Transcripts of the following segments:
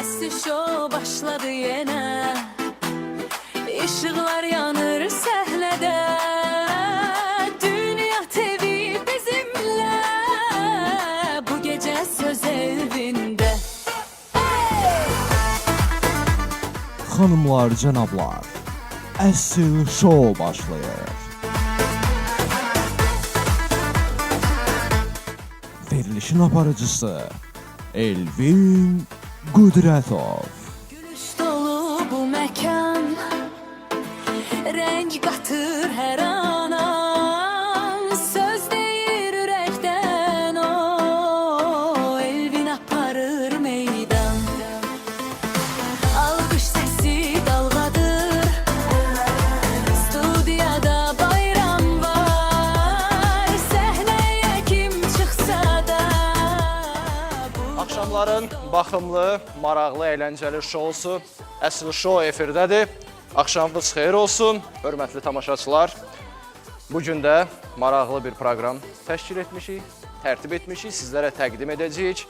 Əsli şou başladı yenə. Işıqlar yanır səhnədə. Dünya TV bizimlə. Bu gecə söz evində. Xanımlar, cənablar, əsl şou başlayır. Verilişin aparıcısı Elvin Qudrətov. Gülüş dolu bu məkan, rəng qatır hər anan. Söz deyir ürəkdən o, Elvin aparır meydan. Alqış səsi dalğadır, studiyada bayram var. Səhnəyə kim çıxsa da Axşamların baxımlı, maraqlı, əyləncəli şousu Əsl Şou efirdədir. Axşamınız xeyir olsun, hörmətli tamaşaçılar. Bugün də maraqlı bir proqram təşkil etmişik, tərtib etmişik, sizlərə təqdim edəcəyik.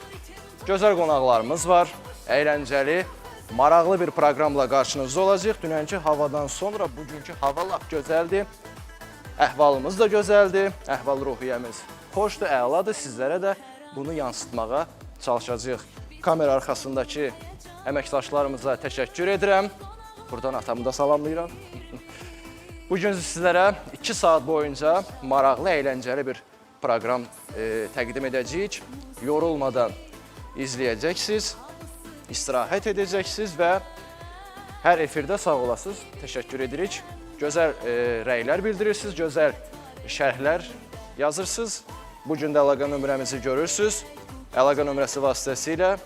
Gözəl qonaqlarımız var, əyləncəli, maraqlı bir proqramla qarşınızda olacaq. Dünənki havadan sonra bugünkü hava lap gözəldir. Əhvalımız da gözəldir, əhval-ruhiyyəmiz xoşdur, əladır. Sizlərə də bunu yansıtmağa çalışacağıq. Kamera arxasındakı əməkdaşlarımıza təşəkkür edirəm. Buradan atamı da salamlayıram. Bugün sizlərə 2 saat boyunca maraqlı, əyləncəli bir proqram təqdim edəcəyik. Yorulmadan izləyəcəksiniz, istirahət edəcəksiniz və hər efirdə sağ olasınız. Təşəkkür edirik. Gözəl rəylər bildirirsiniz, gözəl şərhlər yazırsınız. Bugün də əlaqə nömrəmizi görürsünüz. Əlaqə nömrəsi vasitəsilə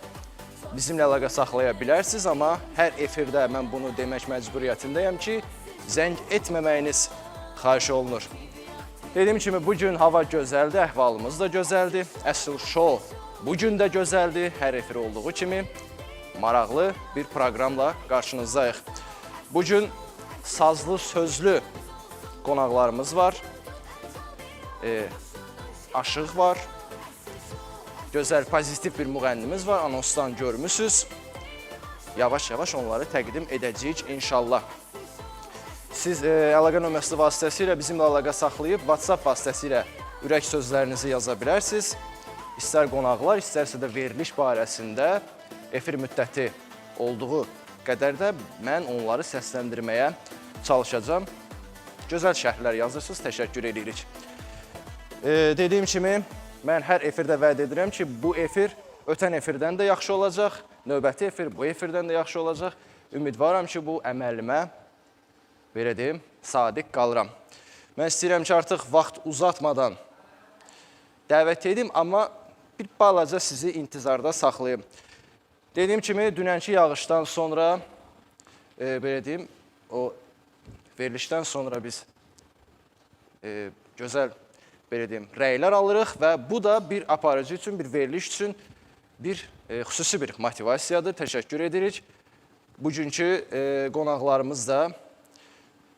bizimlə əlaqə saxlaya bilərsiniz, amma hər efirdə mən bunu demək məcburiyyətindəyəm ki, zəng etməməyiniz xahiş olunur. Dediyim kimi, bugün hava gözəldir, əhvalımız da gözəldir. Əsl şou bugün də gözəldir, hər efir olduğu kimi maraqlı bir proqramla qarşınızdayıq. Bugün sazlı, sözlü qonaqlarımız var, aşıq var. Gözəl, pozitiv bir müğənnimiz var, anonsdan görmüsünüz. Yavaş-yavaş onları təqdim edəcəyik inşallah. Siz əlaqə nömrəsi vasitəsilə bizimlə əlaqə saxlayıb, WhatsApp vasitəsilə ürək sözlərinizi yaza bilərsiniz. İstər qonaqlar, istərsə də veriliş barəsində efir müddəti olduğu qədər də mən onları səsləndirməyə çalışacağam. Gözəl şərhlər yazırsınız, təşəkkür edirik. Dediyim kimi, mən hər efirdə vəd edirəm ki, bu efir ötən efirdən də yaxşı olacaq, növbəti efir bu efirdən də yaxşı olacaq. Ümidvaram ki, bu əməlimə, belə deyim, sadiq qalıram. Mən istəyirəm ki, artıq vaxt uzatmadan dəvət edim, amma bir balaca sizi intizarda saxlayım. Dediyim kimi, dünənki yağışdan sonra, belə deyim, o verilişdən sonra biz gözəl, belə deyim, rəylər alırıq və bu da bir aparıcı üçün, bir veriliş üçün xüsusi bir motivasiyadır. Təşəkkür edirik. Bugünkü qonaqlarımız da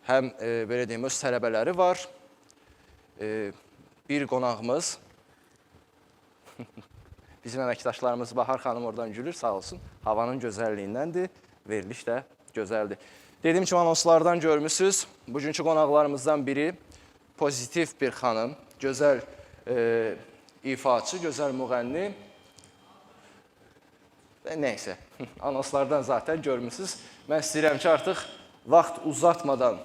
həm, belə deyim, öz tələbələri var. Bir qonağımız, bizim əməkdaşlarımız Bahar xanım oradan gülür, sağ olsun. Havanın gözəlliyindəndir, veriliş də gözəldir. Dediyim kimi, anonslardan görmüsünüz. Bugünkü qonaqlarımızdan biri pozitiv bir xanım. Gözəl ifaçı, gözəl müğənni və neysə, anonslardan zaten görmüsünüz. Mən istəyirəm ki, artıq vaxt uzatmadan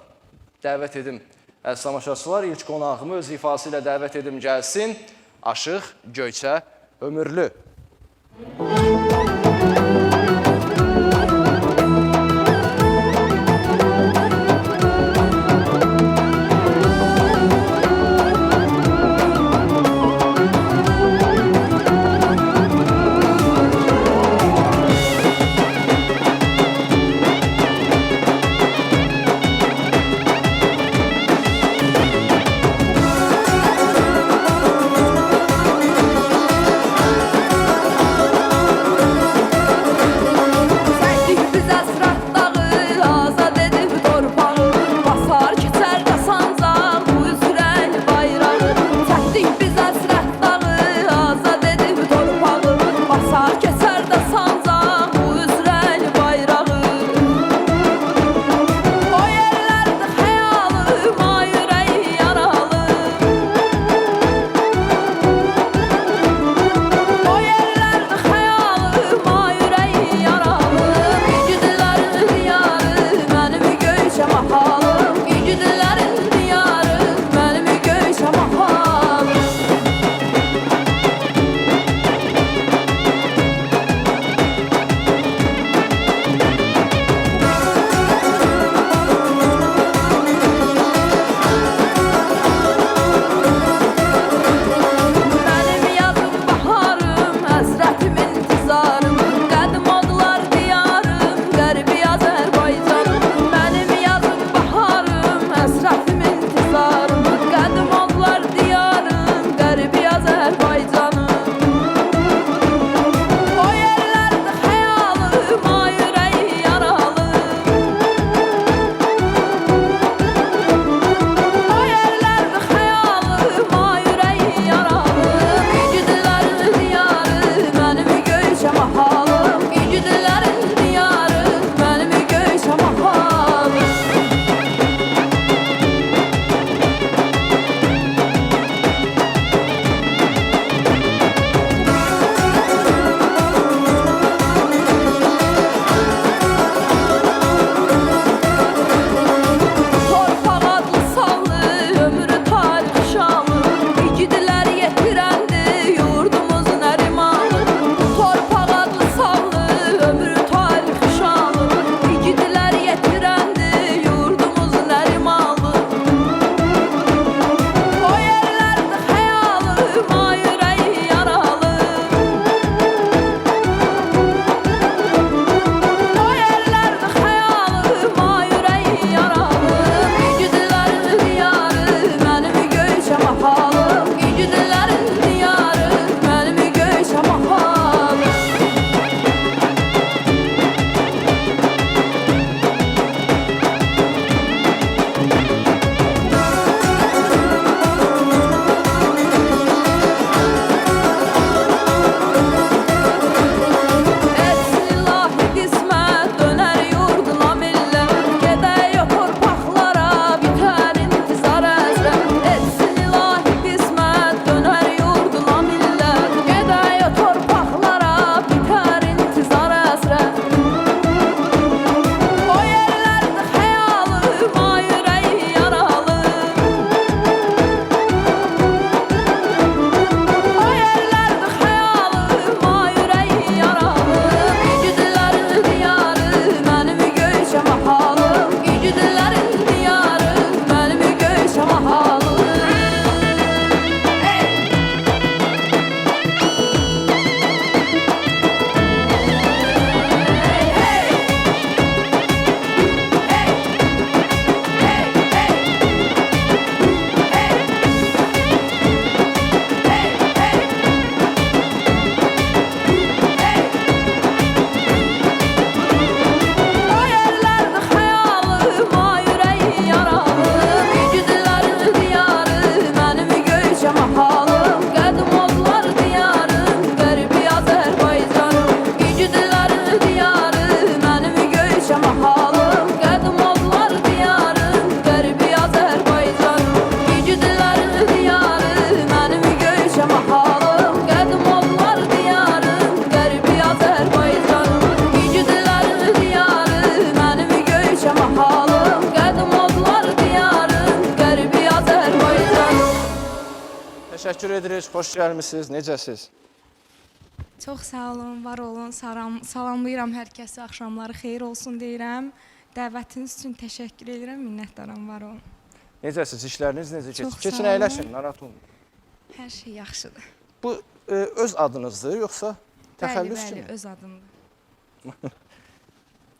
dəvət edim əziz tamaşaçılar. İlk qonağımı öz ifası ilə dəvət edim gəlsin. Aşıq Göyçə Ömürlü. Təşəkkür edirik, xoş gəlmisiniz. Necəsiz? Çox sağ olun, var olun. Salamlayıram hər kəsi. Axşamları xeyir olsun deyirəm. Dəvətiniz üçün təşəkkür edirəm. Minnətdaram, var olun. Necəsiz? İşləriniz necə keçir? Çox sağ Keçin, olun. əyləşin, narahat olmayın. Hər şey yaxşıdır. Bu öz adınızdır, yoxsa təxəllüs Bəli, kimi? öz adımdır.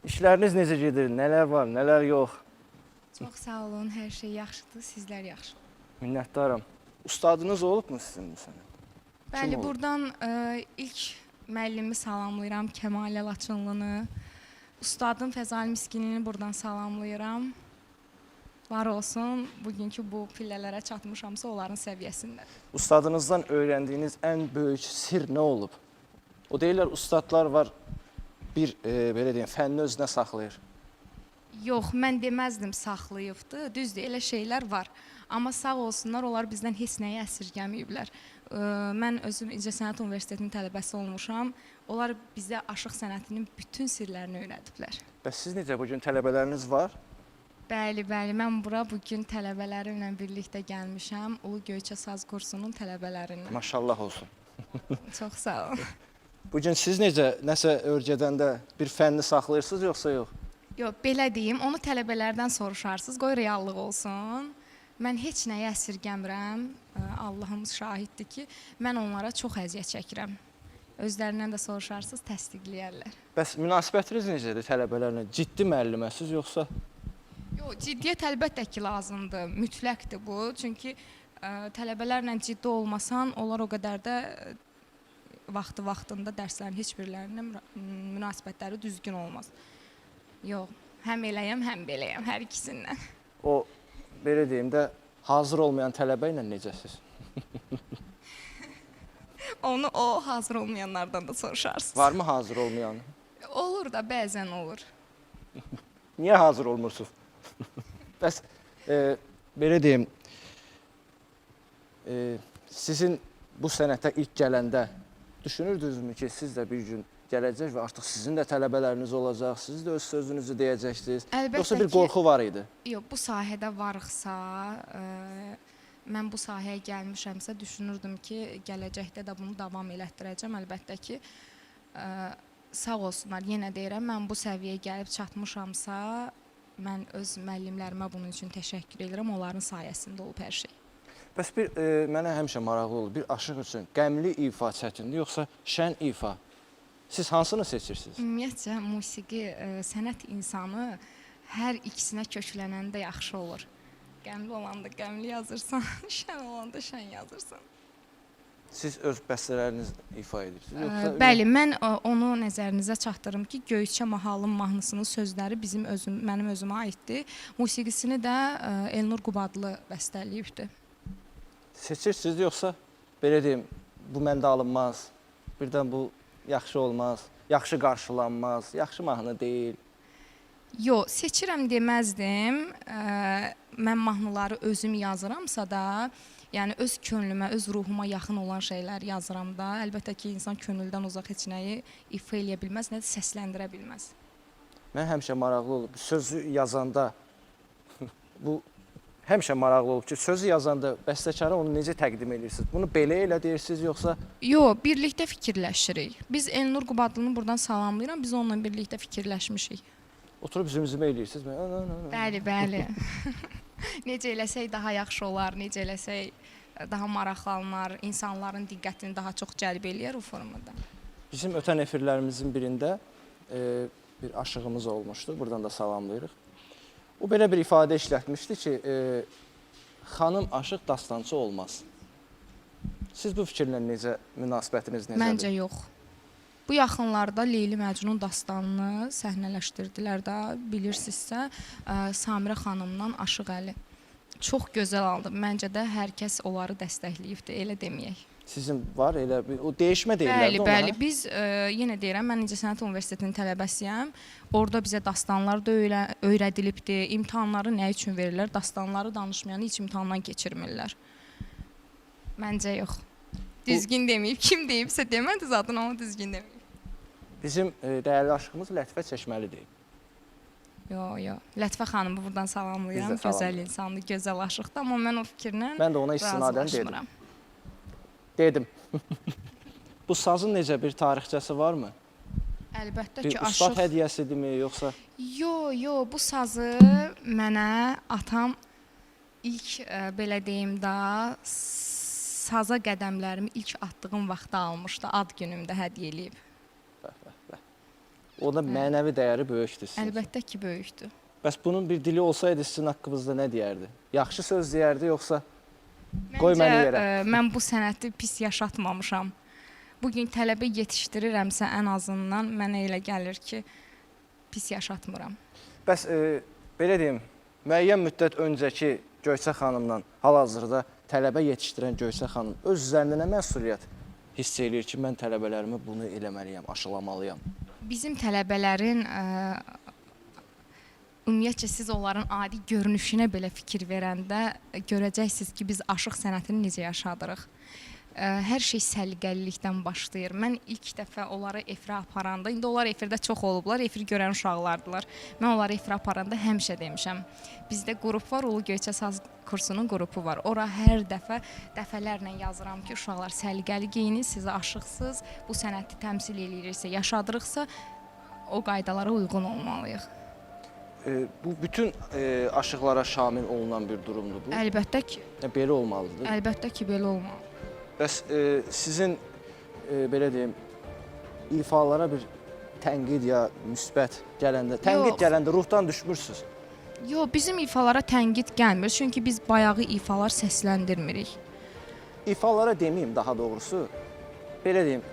İşləriniz necə gedir? Nələr var, nələr yox? Çox sağ olun, hər şey yaxşıdır. Sizlər yaxşı. Minnətdaram. Ustadınız olubmu sizin bu sənə? Bəli, olub? buradan ilk müəllimi salamlayıram, Kəmalə Laçınlını. Ustadım Fəzal Miskinini buradan salamlayıram. Var olsun, bugünkü bu pillələrə çatmışamsa onların səviyyəsində. Ustadınızdan öyrəndiyiniz ən böyük sir nə olub? O deyirlər, ustadlar var, bir belə deyim, fənni özünə saxlayır. Yox, mən deməzdim saxlayıbdı. Düzdür, elə şeylər var. Amma sağ olsunlar, onlar bizdən heç nəyi əsirgəməyiblər. Mən özüm İncəsənət Universitetinin tələbəsi olmuşam. Onlar bizə aşıq sənətinin bütün sirlərini öyrədiblər. Bəs siz necə, bugün tələbələriniz var? Bəli, mən bura bugün tələbələrimlə birlikdə gəlmişəm. Ulu Göyçə Saz kursunun tələbələrindən. Maşallah olsun. Çox sağ olun. Bugün siz necə, nəsə örgədəndə bir fənni saxlayırsınız, yoxsa yox? Yox, belə deyim, onu tələbələrdən soruşarsınız, qoy reallıq olsun. Mən heç nəyi əsirgəmirəm. Allahımız şahiddir ki, mən onlara çox əziyyət çəkirəm. Özlərindən də soruşarsınız, təsdiqləyərlər. Bəs münasibətiniz necədir tələbələrlə? Ciddi müəlliməsiz, yoxsa? Yox, ciddiyyət əlbəttə ki, lazımdır, mütləqdir bu. Çünki tələbələrlə ciddi olmasan, onlar o qədər də vaxtında dərslərin heç birilərinin münasibətləri düzgün olmaz. Yox, həm eləyəm, həm beləyəm, hər ikisindən. O, belə deyim də, hazır olmayan tələbə ilə necəsiz? Onu o hazır olmayanlardan da soruşarsınız. Varmı hazır olmayan? Olur da, bəzən olur. Niyə hazır olmursunuz? Bəs, belə deyim, sizin bu sənətə ilk gələndə düşünürdünüzmü ki, siz də bir gün gələcək və artıq sizin də tələbələriniz olacaq, siz də öz sözünüzü deyəcəksiniz, Əlbəttə yoxsa bir ki- qorxu var idi? Yox, bu sahədə varıqsa, mən bu sahəyə gəlmişəmsə düşünürdüm ki, gələcəkdə də bunu davam elətdirəcəm. Əlbəttə ki, sağ olsunlar, yenə deyirəm, mən bu səviyyəyə gəlib çatmışamsa, mən öz müəllimlərimə bunun üçün təşəkkür edirəm, onların sayəsində olub hər şey. Bəs mənə həmişə maraqlı olur, bir aşıq üçün qəmli ifa çətindir, yoxsa şən ifa? Siz hansını seçirsiniz? Ümumiyyətcə, musiqi, sənət insanı hər ikisinə köklənəndə yaxşı olur. Qəmli olanda qəmli yazırsan, şən olanda şən yazırsan. Siz öz bəstələriniz ifa edirsiniz, yoxsa? Bəli, mən onu nəzərinizə çatdırım ki, Göyçə Mahalın mahnısının sözləri mənim özümə aiddir. Musiqisini də Elnur Qubadlı bəstələyibdir. Seçirsiniz, yoxsa belə deyim, bu məndə alınmaz, birdən bu yaxşı olmaz, yaxşı qarşılanmaz, yaxşı mahnı deyil. Yox, seçirəm deməzdim. Mən mahnıları özüm yazıramsa da, yəni öz könlümə, öz ruhuma yaxın olan şeylər yazıram da, əlbəttə ki, insan könüldən uzaq heç nəyi ifa eləyə bilməz, nə də səsləndirə bilməz. Mən həmişə maraqlı olub, sözü yazanda, bu həmişə maraqlı olub ki, sözü yazanda bəstəkara onu necə təqdim edirsiniz? Bunu belə elə deyirsiniz, yoxsa? Yox, birlikdə fikirləşirik. Biz Elnur Qubadlını buradan salamlayıram, biz onunla birlikdə fikirləşmişik. Oturub zümzümə eləyirsiniz? Bəli. Necə eləsək daha yaxşı olar, necə eləsək daha maraqlanar, insanların diqqətini daha çox cəlb eləyər o formada. Bizim ötən efirlərimizin birində bir aşığımız olmuşdu, buradan da salamlayırıq. O belə bir ifadə işlətmişdi ki, xanım aşıq dastançı olmaz. Siz bu fikirlə necə, münasibətiniz necədir? Məncə yox. Bu yaxınlarda Leyli Məcnun dastanını səhnələşdirdilər də, bilirsinizsə, Samirə xanımdan Aşıq Əli. Çox gözəl aldı. Məncə də hər kəs onları dəstəkləyibdir, elə deməyək. Sizin var elə bir, o dəyişmə deyirlər də ona. Bəli. Biz yenə deyirəm, mən İncəsənət Universitetinin tələbəsiyəm. Orada bizə dastanlar da öyrədilibdir. İmtahanları nə üçün verirlər? Dastanları danışmayanı heç imtahandan keçirmirlər. Məncə yox. Düzgün deməyib. Kim deyibsə demədi zaten, amma düzgün deməyib. Bizim dəyərli aşığımız Lətifə Çeşməlidir. Yox. Lətifə xanımı buradan salamlayıram. Biz də salamlayırıq. Gözəl insandır, gözəl aşıqdır, amma mən o fikirlə Mən də ona istinadən dedim. razılaşmıram. dedim. Bu sazın necə bir tarixçəsi varmı? Əlbəttə Bir ki, ustad aşıq. hədiyyəsidirmi, yoxsa? Yo, bu sazı mənə atam ilk belə deyim də saza qədəmlərimi ilk atdığım vaxtda almışdı, ad günümdə hədiyyə eləyib. O da mənəvi dəyəri böyükdür sizin. Əlbəttə ki, böyükdür. Bəs bunun bir dili olsaydı sizin haqqınızda nə deyərdi? Yaxşı söz deyərdi, yoxsa qoy məni yerə? Mən bu sənəti pis yaşatmamışam. Bu gün tələbə yetişdirirəmsə ən azından mənə elə gəlir ki, pis yaşatmıram. Bəs belə deyim, müəyyən müddət öncəki Göyçə xanımdan hal-hazırda tələbə yetişdirən Göyçə xanım öz üzərində nə məsuliyyət hiss eləyir ki, mən tələbələrimi bunu eləməliyəm, aşılamalıyam? Bizim tələbələrin ümumiyyətcə siz onların adi görünüşünə belə fikir verəndə görəcəksiniz ki, biz aşıq sənətini necə yaşadırıq. Hər şey səliqəlilikdən başlayır. Mən ilk dəfə onları efirə aparanda, indi onlar efirdə çox olublar, efir görən uşaqlardılar. Mən onları efirə aparanda həmişə demişəm. Bizdə qrup var, Ulu Göyçə Saz kursunun qrupu var. Ora hər dəfələrlə yazıram ki, uşaqlar səliqəli geyinin, siz aşıqsınız, bu sənəti təmsil eləyirsə, yaşadırıqsa, o qaydalara uyğun olmalıyıq. Bu bütün aşıqlara şamil olunan bir durumdur bu. Əlbəttə ki. Belə olmalıdır. Əlbəttə ki, belə olmalı. Bəs sizin belə deyim, ifalara bir tənqid ya müsbət gələndə, tənqid gələndə ruhdan düşmürsünüz? Yox, bizim ifalara tənqid gəlmir, çünki biz bayağı ifalar səsləndirmirik. İfalara deməyim daha doğrusu, belə deyim,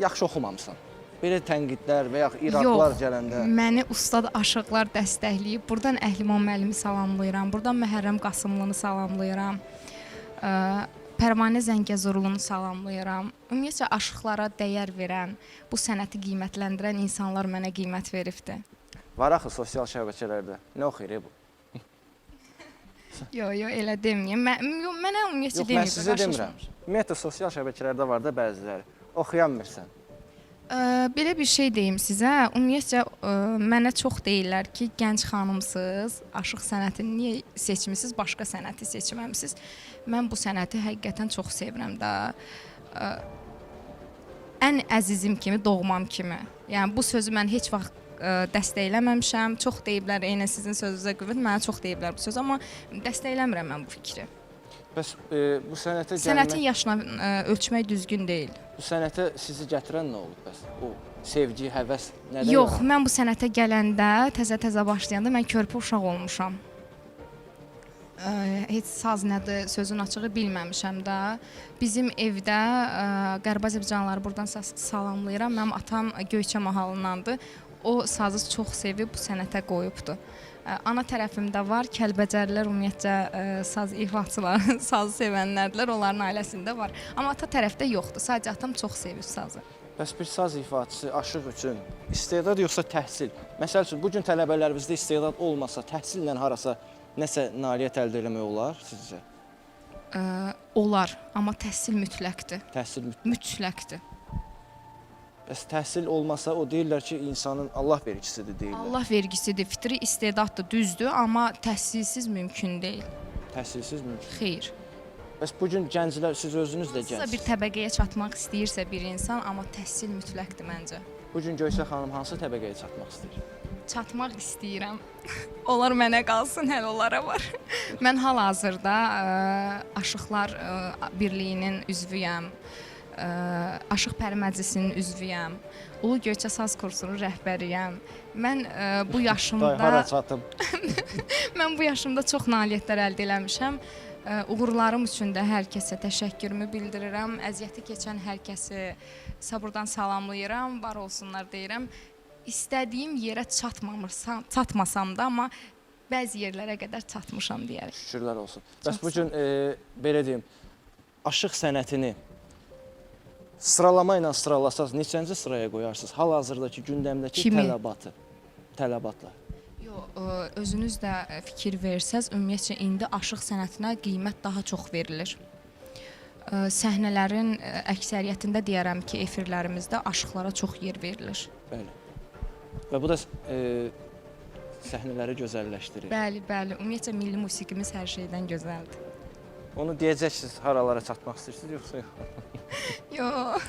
yaxşı oxumamısan. Belə tənqidlər və yaxud iraqlar gələndə... Yox, məni ustad aşıqlar dəstəkləyib. Buradan Əhliman müəllimi salamlayıram, buradan Məhərrəm Qasımlını salamlayıram. Pərvanə Zəngəzurlunu salamlayıram. Ümumiyyətcə aşıqlara dəyər verən, bu sənəti qiymətləndirən insanlar mənə qiymət veribdir. Var axı sosial şəbəkələrdə. Nə oxuyur bu? Yox, elə deməyim. Mənə ümumiyyətcə deməyib. Yox, mən sizə demirəm. Ümumiyyətlə sosial şəbəkələrdə var da bəziləri. Oxuyanmırsan. Belə bir şey deyim sizə. Ümumiyyətcə mənə çox deyirlər ki, gənc xanımsınız, aşıq sənətini niyə seçmisiniz, başqa sənəti seçməmisiniz. Mən bu sənəti həqiqətən çox sevirəm də. Ən əzizim kimi, doğmam kimi. Yəni bu sözü mən heç vaxt dəstəkləməmişəm. Çox deyiblər, eynə sizin sözünüzə qüvvət, mənə çox deyiblər bu sözü, amma dəstəkləmirəm mən bu fikri. Bəs bu sənətə gəlmək... Sənətin yaşına ölçmək düzgün deyil. Bu sənətə sizi gətirən nə olub bəs? O sevgi, həvəs nədən? Yox, mən bu sənətə gələndə, təzə başlayanda mən körpə uşaq olmuşam. Heç saz nədir, sözün açığı bilməmişəm də. Bizim evdə Qərbi Azərbaycanlıları buradan salamlayıram. Mənim atam Göyçə mahalındandır. O sazı çox sevib, bu sənətə qoyubdur. Ana tərəfimdə var, Kəlbəcərlilər ümumiyyətcə saz ifaçılar, sazı sevənlərdirlər, onların ailəsində var. Amma ata tərəfdə yoxdur, sadəcə atam çox sevir sazı. Bəs bir saz ifaçısı aşıq üçün istedad yoxsa təhsil? Məsəl üçün, bugün tələbələrimizdə istedad olmasa, təhsillə harasa nəsə nailiyyət əldə eləmək olar sizcə? Olar, amma təhsil mütləqdir. Təhsil mütləqdir. Bəs təhsil olmasa, o deyirlər ki, insanın Allah vergisidir deyirlər. Allah vergisidir, fitri istedaddır, düzdür, amma təhsilsiz mümkün deyil. Təhsilsiz mümkün? Xeyr. Bəs bugün gənclər, siz özünüz də Hansısa gəncsiniz. bir təbəqəyə çatmaq istəyirsə bir insan, amma təhsil mütləqdir məncə. Bugün Göyçə xanım hansı təbəqəyə çatmaq istəyir? Çatmaq istəyirəm. Onlar mənə qalsın, hələ onlara var. Mən hal-hazırda Aşıqlar Birliyinin üzvüyəm. Aşıq Pəri Məclisinin üzvüyəm. Ulu Göyçə Saz kursunun rəhbəriyəm. Mən bu yaşımda Hara çatım? Mən bu yaşımda çox nailiyyətlər əldə eləmişəm. Uğurlarım üçün də hər kəsə təşəkkürümü bildirirəm. Əziyyəti keçən hər kəsi buradan salamlayıram, var olsunlar deyirəm. İstədiyim yerə çatmasam da, amma bəzi yerlərə qədər çatmışam deyərək. Şükürlər olsun. Bəs bugün belə deyim, aşıq sənətini sıralama ilə sıralasaz, neçənci sıraya qoyarsınız? Hal-hazırdakı gündəmdəki tələbatlar. Yox, özünüz də fikir versəz, ümumiyyətcə indi aşıq sənətinə qiymət daha çox verilir. Səhnələrin əksəriyyətində deyərəm ki, efirlərimizdə aşıqlara çox yer verilir. Bəli. Və bu da səhnələri gözəlləşdirir. Bəli, ümumiyyətcə milli musiqimiz hər şeydən gözəldir. Onu deyəcəksiniz, haralara çatmaq istəyirsiniz yoxsa yox? Yox,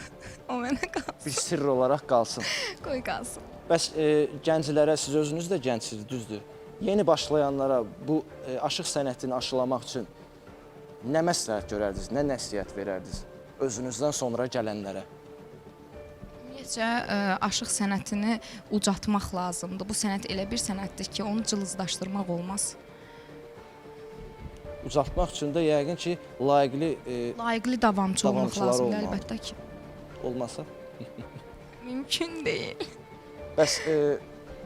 o mənə qalsın. Bir sirr olaraq qalsın. Qoy qalsın. Bəs gənclərə, siz özünüz də gəncsiniz, düzdür? Yeni başlayanlara bu aşıq sənətini aşılamaq üçün nə məsləhət görərdiniz, nə nəsihət verərdiniz özünüzdən sonra gələnlərə? Ümumiyyətcə, aşıq sənətini ucaltmaq lazımdır. Bu sənət elə bir sənətdir ki, onu cılızlaşdırmaq olmaz. Ucaltmaq üçün də yəqin ki, layiqli Layiqli davamçı olmaq Davamçılar lazımdır, olmalı. əlbəttə ki. olmasa. Mümkün deyil. Bəs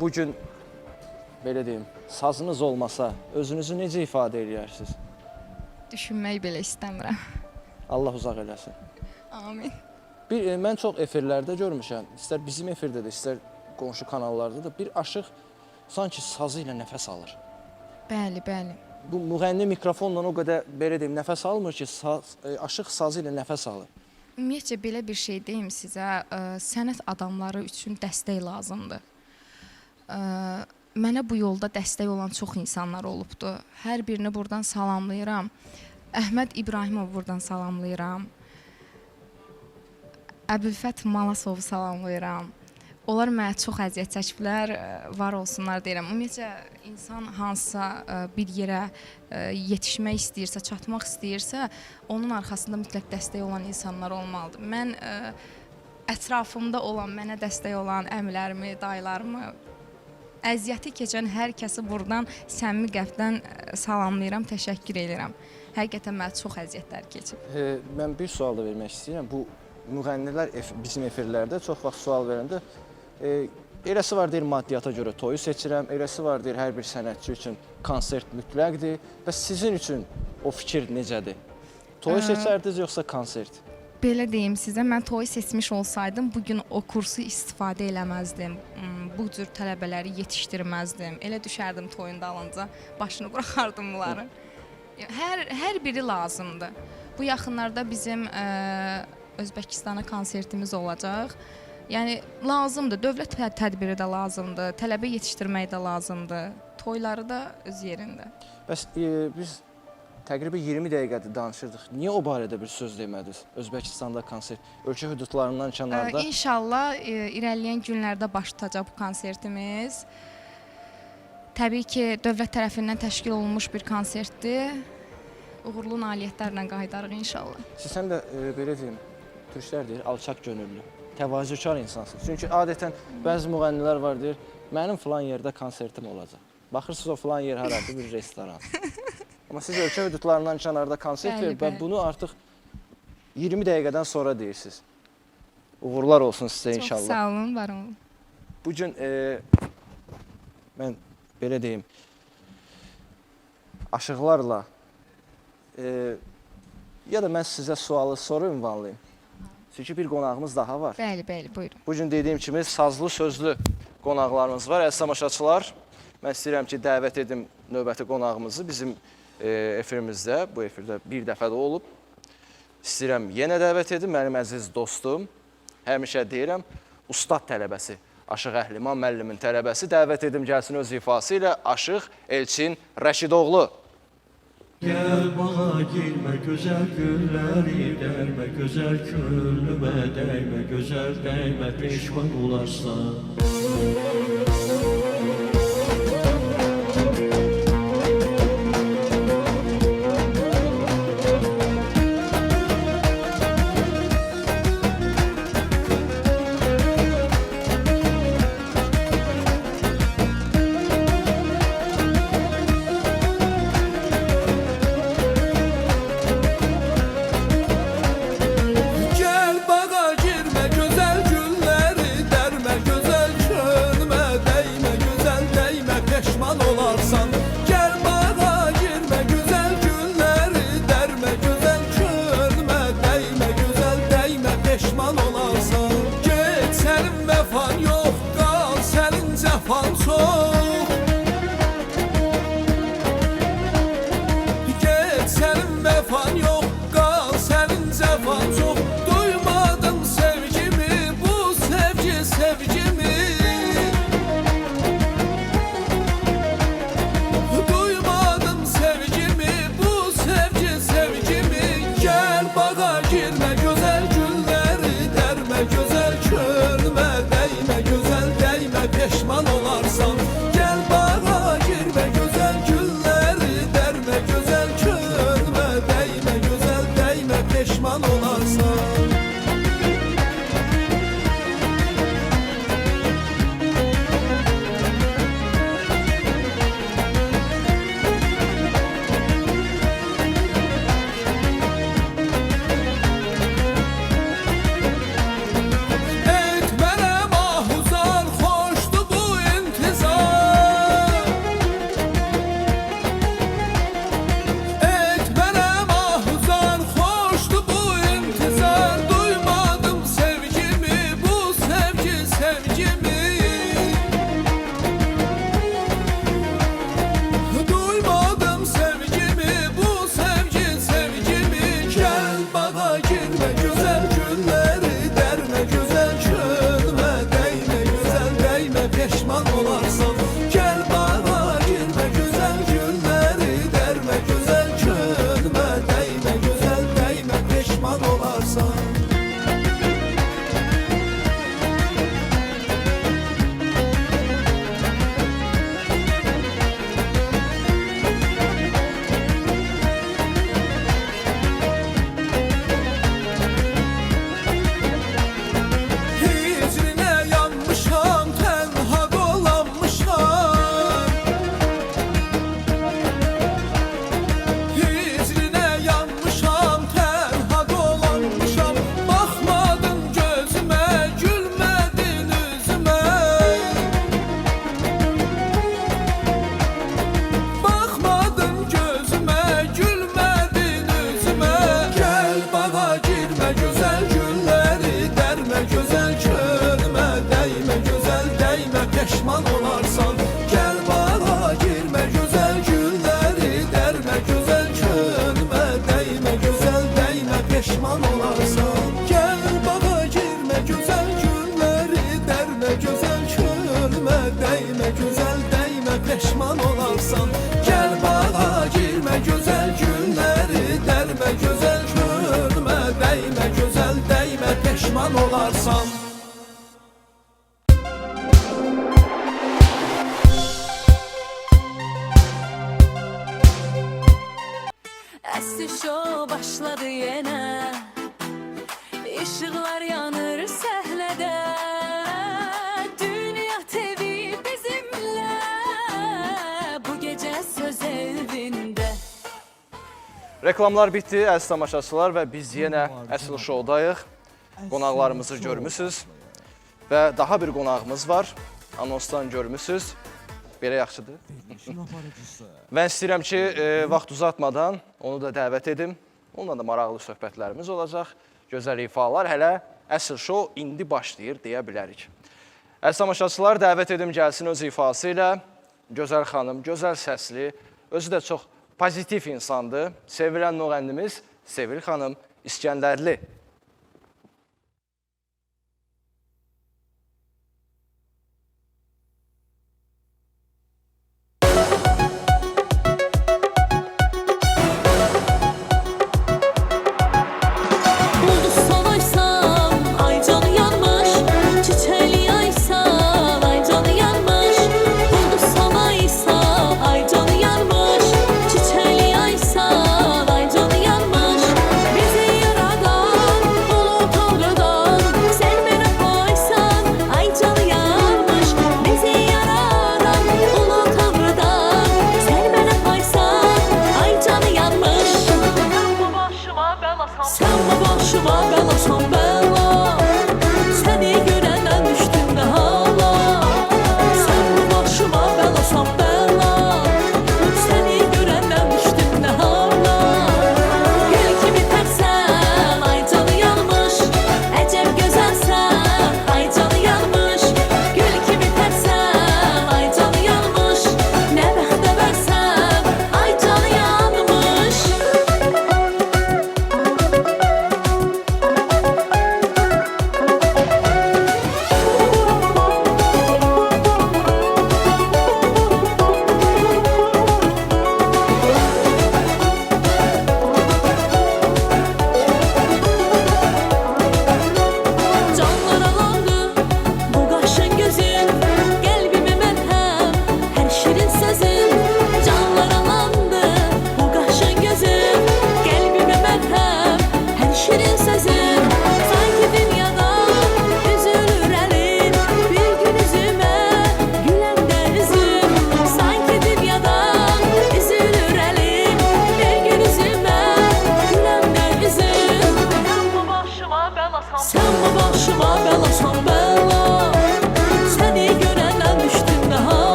bu gün belə deyim, sazınız olmasa özünüzü necə ifadə edərsiniz? Düşünmək belə istəmirəm. Allah uzaq eləsin. Amin. Mən çox efirlərdə görmüşəm, istər bizim efirdə də, istər qonşu kanallarda da bir aşıq sanki sazı ilə nəfəs alır. Bəli, bəli. Bu müğənni mikrofonla o qədər belə deyim nəfəs almır ki, aşıq sazı ilə nəfəs alır. Ümumiyyətcə belə bir şey deyim sizə, sənət adamları üçün dəstək lazımdır. Mənə bu yolda dəstək olan çox insanlar olubdu. Hər birini buradan salamlayıram. Əhməd İbrahimov buradan salamlayıram. Əbülfət Malasovu salamlayıram. Onlar mənə çox əziyyət çəkiblər, var olsunlar deyirəm. Ümumiyyətcə insan hansısa bir yerə yetişmək istəyirsə, çatmaq istəyirsə, onun arxasında mütləq dəstək olan insanlar olmalıdır. Mən ətrafımda olan, mənə dəstək olan əmilərimi, dayılarımı, əziyyəti keçən hər kəsi buradan səmimi qəlbdən salamlayıram, təşəkkür edirəm. Həqiqətən mənə çox əziyyətlər keçib. Mən bir sual da vermək istəyirəm. Bu müğənnilər bizim efirlərdə çox vaxt sual verəndə eləsi var deyir maddiyata görə toyu seçirəm, eləsi var deyir hər bir sənətçi üçün konsert mütləqdir. Bəs sizin üçün o fikir necədir? Toyu seçərdiniz yoxsa konsert? Belə deyim sizə, mən toyu seçmiş olsaydım, bugün o kursu istifadə eləməzdim. Bu cür tələbələri yetişdirməzdim. Elə düşərdim toyun dalınca, başını buraxardım bunları. Hər biri lazımdır. Bu yaxınlarda bizim Özbəkistana konsertimiz olacaq. Yəni lazımdır, dövlət tədbiri də lazımdır, tələbə yetişdirmək də lazımdır, toyları da öz yerində. Bəs biz təqribən 20 dəqiqədir danışırdıq. Niyə o barədə bir söz demədiniz? Özbəkistanda konsert, ölkə hüdudlarından kənarda. İnşallah irəliləyən günlərdə baş tutacaq bu konsertimiz. Təbii ki, dövlət tərəfindən təşkil olunmuş bir konsertdir. Uğurlu nailiyyətlərlə qayıdarıq inşallah. Siz həm də belə deyim, türklər deyir, alçaq gönüllü, təvazökar insansınız. Çünki adətən bəzi müğənnilər var deyir, mənim filan yerdə konsertim olacaq. Baxırsınız o filan yer haradır, bir restoran. Amma siz ölkə hüdudlarından kənarda konsert verir və bunu artıq 20 dəqiqədən sonra deyirsiniz. Uğurlar olsun sizə inşallah. Çox sağ olun, var olun. Bugün mən belə deyim, aşıqlarla ya da mən sizə sualı soru ünvanlayım. Çünki bir qonağımız daha var. Bəli, bəli, buyurun. Bugün dediyim kimi sazlı, sözlü qonaqlarımız var. Əziz tamaşaçılar, mən istəyirəm ki, dəvət edim növbəti qonağımızı bizim efirimizdə, bu efirdə bir dəfə də olub. İstəyirəm yenə dəvət edim, mənim əziz dostum, həmişə deyirəm, ustad tələbəsi, Aşıq Əhliman müəllimin tələbəsi dəvət edim gəlsin öz ifası ilə Aşıq Elçin Rəşidoğlu. Gel bağa girme güzel gülleri derme güzel küllüme değme güzel değme pişman olarsan. olarsan. Gel bağa girme güzel günleri, derme güzel könlüme, değme güzel değme, peşman olarsan. Əsli şou başladı yenə. İşıqlar yanır səhnədə. Dünya TV bizimlə. Bu gecə söz evində. Reklamlar bitdi, əziz tamaşaçılar və biz yenə Əsl Show'dayıq. Qonaqlarımızı görmüsünüz və daha bir qonağımız var. Anonsdan görmüsünüz. Belə yaxşıdır. Verilişin aparıcısı Mən istəyirəm ki, vaxt uzatmadan onu da dəvət edim. Onunla da maraqlı söhbətlərimiz olacaq. Gözəl ifalar. Hələ Əsl Show indi başlayır deyə bilərik. Əziz tamaşaçılar, dəvət edim gəlsin öz ifası ilə. Gözəl xanım, gözəl səsli, özü də çox pozitiv insandır. Sevilən müğənnimiz Sevil xanım İskəndərli.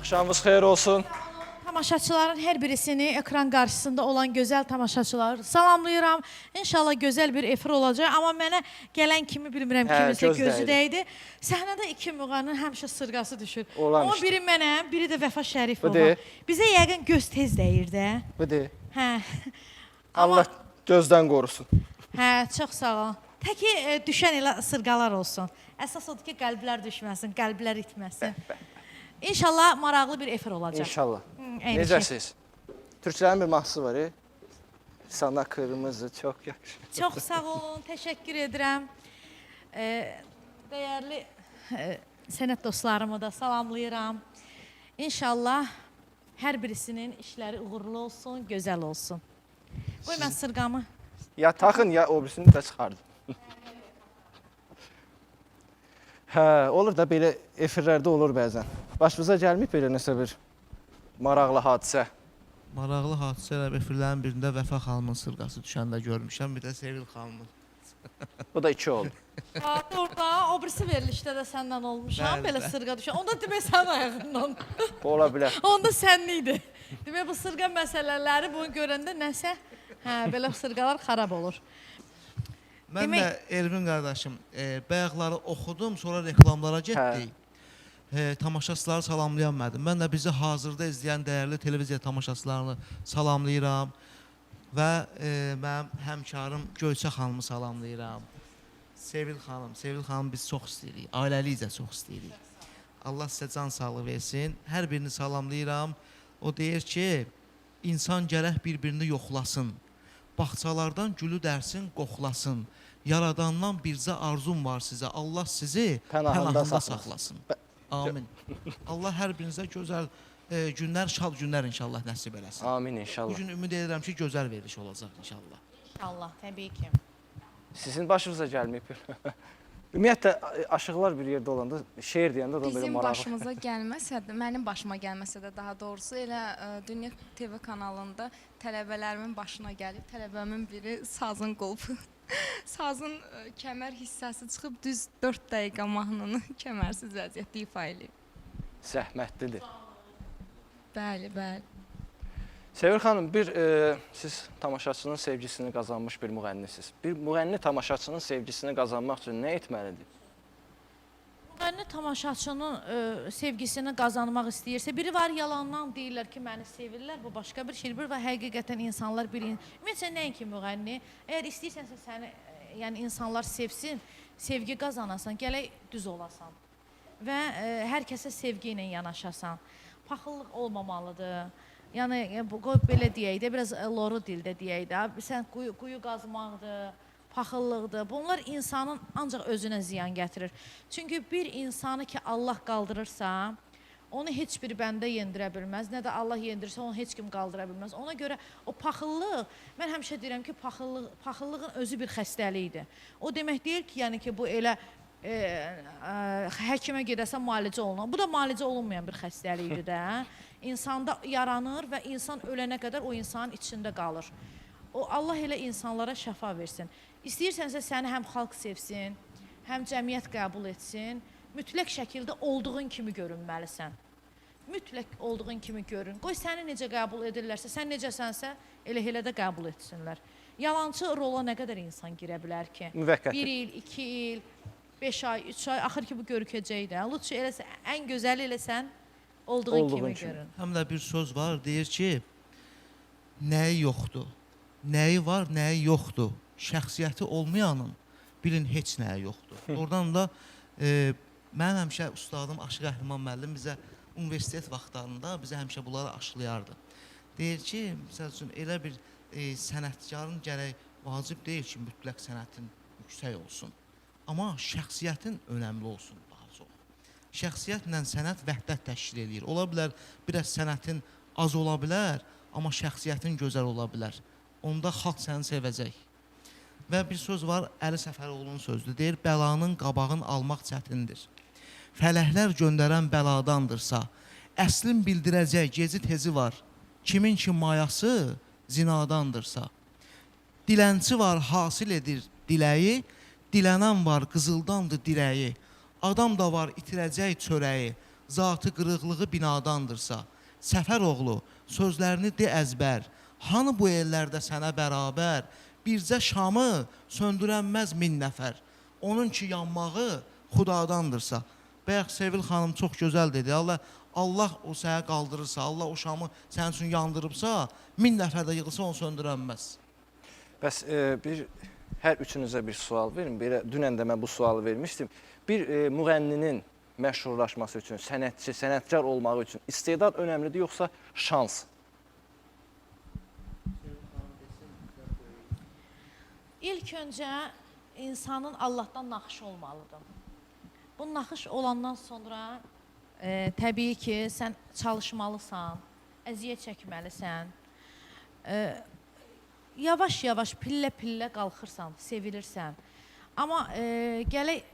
Axşamınız xeyir olsun. tamaşaçıların hər birisini, ekran qarşısında olan gözəl tamaşaçılar salamlayıram. İnşallah gözəl bir efir olacaq. Amma mənə gələn kimi bilmirəm kiminsə göz gözü dəydi. dəydi. Səhnədə iki müğənninin həmişə sırğası düşür. Olan Amma işdir. biri mənəm, biri də Vəfa Şərifova. Budur. Bizə yəqin göz tez dəyir də. Budur. Hə. Allah gözdən qorusun. Hə, çox sağ ol. Təki düşən elə sırğalar olsun. Əsas odur ki, qəlblər düşməsin, qəlblər itməsin. İnşallah maraqlı bir efir olacaq. İnşallah. eyni Necəsiz? Türklərin bir mahnısı var. Sana kırmızı çox yaxşı. Çox sağ olun, təşəkkür edirəm. Dəyərli sənət dostlarımı da salamlayıram. İnşallah hər birisinin işləri uğurlu olsun, gözəl olsun. Qoy mən sırğamı. Ya taxın, ya o birisini də çıxardım. Hə, olur da belə efirlərdə olur bəzən. Başımıza gəlməyib belə nəsə bir maraqlı hadisə. Maraqlı hadisələr efirlərin birində Vəfa xanımın sırğası düşəndə görmüşəm, bir də Sevil xanımın. Bu da 2 oldu. Orada o birisi verilişdə də səndən olmuşam, Bəli, belə bəli. sırğa düşən. Onda demək sənin ayağından. Ola bilər. Onda sənliydi. Demək bu sırğa məsələləri bunu görəndə nəsə, belə sırğalar xarab olur. Mən Demək- də Elvin qardaşım, bayaqları oxudum, sonra reklamlara getdik. Tamaşaçıları salamlayanmadım. Mən də bizi hazırda izləyən dəyərli televiziya tamaşaçılarını salamlayıram və mənim həmkarım Göyçə xanımı salamlayıram. Sevil xanım biz çox istəyirik, ailəlikcə çox istəyirik. Allah sizə can sağlığı versin. Hər birini salamlayıram. O deyir ki, insan gərək bir-birini yoxlasın. Bağçalardan gülü dərsin, qoxlasın. Yaradandan bircə arzum var sizə. Allah sizi Pənahında pənahında saxlasın. saxlasın. Amin. Allah hər birinizə gözəl günlər, şad günlər inşallah nəsib eləsin. Amin inşallah. Bugün ümid edirəm ki, gözəl veriliş olacaq inşallah. Allah, təbii ki. Sizin başınıza gəlməyib. Ümumiyyətlə aşıqlar bir yerdə olanda, şeir deyəndə də belə Bizim maraqlı. başımıza gəlməsə də, mənim başıma gəlməsə də daha doğrusu elə Dünya TV kanalında tələbələrimin başına gəlib, tələbəmin biri sazın qolpu. Sazın kəmər hissəsi çıxıb düz 4 dəqiqə mahnını kəmərsiz vəziyyətdə ifa eləyib. Zəhmətlidir. Bəli, bəli. Sevil xanım, siz tamaşaçının sevgisini qazanmış bir müğənnisiniz. Bir müğənni tamaşaçının sevgisini qazanmaq üçün nə etməlidir? Müğənni tamaşaçının sevgisini qazanmaq istəyirsə, biri var yalandan deyirlər ki, məni sevirlər, bu başqa bir şey. Bir var həqiqətən insanlar ümumiyyətlə nəinki müğənni, əgər istəyirsənsə səni, yəni insanlar sevsin, sevgi qazanasan, gələk düz olasan və hər kəsə sevgi ilə yanaşasan. Paxıllıq olmamalıdır. Yəni qoy belə deyək də, biraz loru dildə deyək də, sən quyu qazmaqdır, paxıllıqdır. Bunlar insanın ancaq özünə ziyan gətirir. Çünki bir insanı ki Allah qaldırırsa, onu heç bir bəndə yendirə bilməz, nə də Allah yendirirsə onu heç kim qaldıra bilməz. Ona görə o paxıllıq, mən həmişə deyirəm ki, paxıllığın özü bir xəstəlikdir. O demək deyil ki, yəni ki bu elə həkimə gedəsə müalicə olunan. Bu da müalicə olunmayan bir xəstəlikdir də. İnsanda yaranır və insan ölənə qədər o insanın içində qalır. O Allah elə insanlara şəfa versin. İstəyirsənsə səni həm xalq sevsin, həm cəmiyyət qəbul etsin, mütləq şəkildə olduğun kimi görünməlisən. Mütləq olduğun kimi görün. Qoy səni necə qəbul edirlərsə, sən necəsənsə, elə də qəbul etsinlər. Yalancı rola nə qədər insan girə bilər ki? Müvəqqəti. 1 il, 2 il, 5 ay, 3 ay, axır ki bu görükəcək də. Lütfü eləsən, ən gözəl eləsən, olduğun kimi görün. Həm də bir söz var, deyir ki, nəyi yoxdur, nəyi var, nəyi yoxdur. Şəxsiyyəti olmayanın bilin heç nəyi yoxdur. Oradan da mənim həmişə ustadım Aşıq Əhliman müəllim bizə universitet vaxtlarında bizə həmişə bunları aşılayardı. Deyir ki, məsəl üçün elə bir sənətkarın gərək vacib deyil ki, mütləq sənətin yüksək olsun. Amma şəxsiyyətin önəmli olsun daha çox. Şəxsiyyətlə sənət vəhdət təşkil edir. Ola bilər, biraz sənətin az ola bilər, amma şəxsiyyətin gözəl ola bilər. Onda xalq səni sevəcək. Və bir söz var, Əli Səfəroğlu'nun sözdür. Deyir, bəlanın qabağını almaq çətindir. Fələklər göndərən bəladandırsa, əslin bildirəcək gezi tezi var. Kimin ki mayası zinadandırsa. Dilənçi var, hasil edir diləyi, dilənən var, qızıldandır dirəyi. Adam da var, itirəcək çörəyi, zatı qırıqlığı binadandırsa. Səfəroğlu, sözlərini de əzbər. Hanı bu ellərdə sənə bərabər? Bircə şamı söndürənməz min nəfər. Onun ki yanmağı Xudadandırsa. Bayaq Sevil xanım çox gözəl dedi. Allah o sənə qaldırırsa, Allah o şamı sənin üçün yandırıbsa, min nəfər də yığılsa onu söndürənməz. Bəs hər üçünüzə bir sual verin. Belə dünən də mən bu sualı vermişdim. Bir müğənninin məşhurlaşması üçün, sənətçi, sənətkar olmağı üçün istedad önəmlidir yoxsa şans? İlk öncə insanın Allahdan naxış olmalıdır. Bu naxış olandan sonra təbii ki, sən çalışmalısan, əziyyət çəkməlisən. Yavaş-yavaş, pillə-pillə qalxırsan, sevilirsən. Amma gələk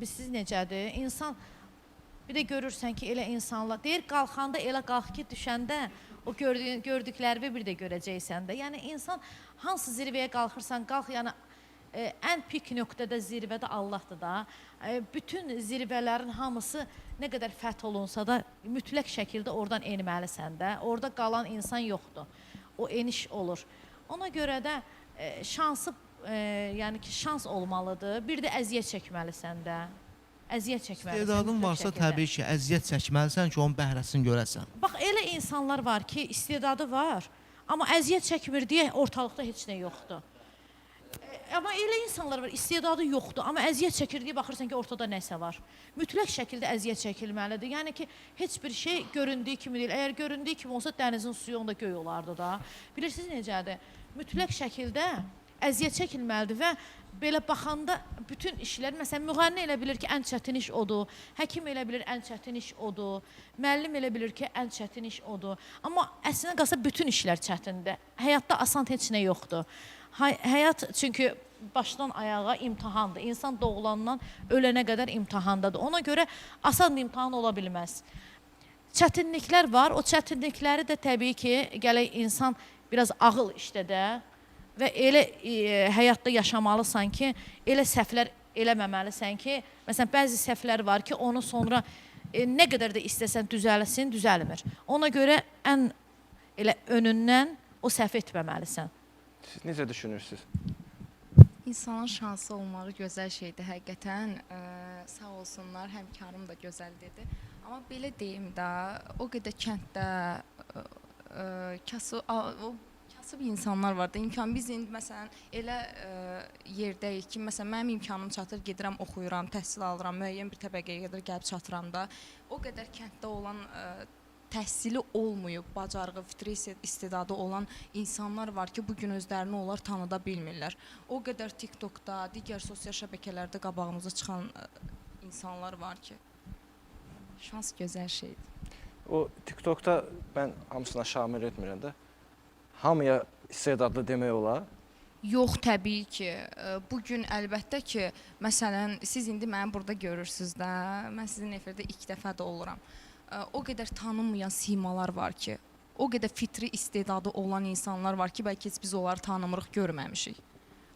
siz necədir? İnsan, bir də görürsən ki, elə insanlar, deyir qalxanda elə qalx ki, düşəndə o gördüklərini bir də görəcəksən də. Yəni, insan hansı zirvəyə qalxırsan, qalx, yəni ən pik nöqtədə zirvədə Allahdır da. Bütün zirvələrin hamısı nə qədər fəth olunsa da mütləq şəkildə oradan enməlisən də. Orada qalan insan yoxdur. O eniş olur. Ona görə də şansı, yəni ki, şans olmalıdır. Bir də əziyyət çəkməlisən də. Əziyyət çəkməlisən. İstedadın varsa təbii ki, əziyyət çəkməlisən ki, onun bəhrəsini görəsən. Bax, elə insanlar var ki, istedadı var, amma əziyyət çəkmir deyə ortalıqda heç nə yoxdur. Amma elə insanlar var, istedadı yoxdur, amma əziyyət çəkir deyə baxırsan ki, ortada nəsə var. Mütləq şəkildə əziyyət çəkilməlidir. Yəni ki, heç bir şey göründüyü kimi deyil. Əgər göründüyü kimi olsa, dənizin suyu onda göy olardı da. Bilirsiniz necədir? Mütləq şəkildə əziyyət çəkilməlidir və belə baxanda bütün işlər, məsələn, müğənni elə bilir ki, ən çətin iş odur, həkim elə bilir ən çətin iş odur, müəllim elə bilir ki, ən çətin iş odur. Amma əslində qalsa bütün işlər çətindir. Həyatda asan heç nə yoxdur. Həyat çünki başdan ayağa imtahandır. İnsan doğulandan ölənə qədər imtahandadır. Ona görə asan imtahan ola bilməz. Çətinliklər var. O çətinlikləri də təbii ki, gələk insan biraz ağıl işlədə və elə həyatda yaşamalısan ki, elə səhvlər eləməməlisən ki, məsələn, bəzi səhvlər var ki, onu sonra nə qədər də istəsən düzəlsin, düzəlmir. Ona görə ən elə önündən o səhv etməməlisən. Siz necə düşünürsünüz? İnsanın şansı olmağı gözəl şeydir həqiqətən. Sağ olsunlar, həmkarım da gözəl dedi. Amma belə deyim də, o qədər kənddə kasıb insanlar var da. Biz indi məsələn elə yerdəyik ki, məsələn mənim imkanım çatır, gedirəm, oxuyuram, təhsil alıram, müəyyən bir təbəqəyə qədər gəlib çatıram da. O qədər kənddə olan təhsili olmayıb, bacarığı, fitri istedadı olan insanlar var ki, bugün özlərini onlar tanıda bilmirlər. O qədər TikTokda, digər sosial şəbəkələrdə qabağımıza çıxan insanlar var ki, şans gözəl şeydir. O TikTokda mən hamısına şamil etmirəm də. Hamıya istedadlı demək olar. Yox, təbii ki. Bugün əlbəttə ki, məsələn, siz indi məni burada görürsünüz də, mən sizin efirdə ilk dəfə də oluram. O qədər tanınmayan simalar var ki, o qədər fitri istedadı olan insanlar var ki, bəlkə biz onları tanımırıq, görməmişik.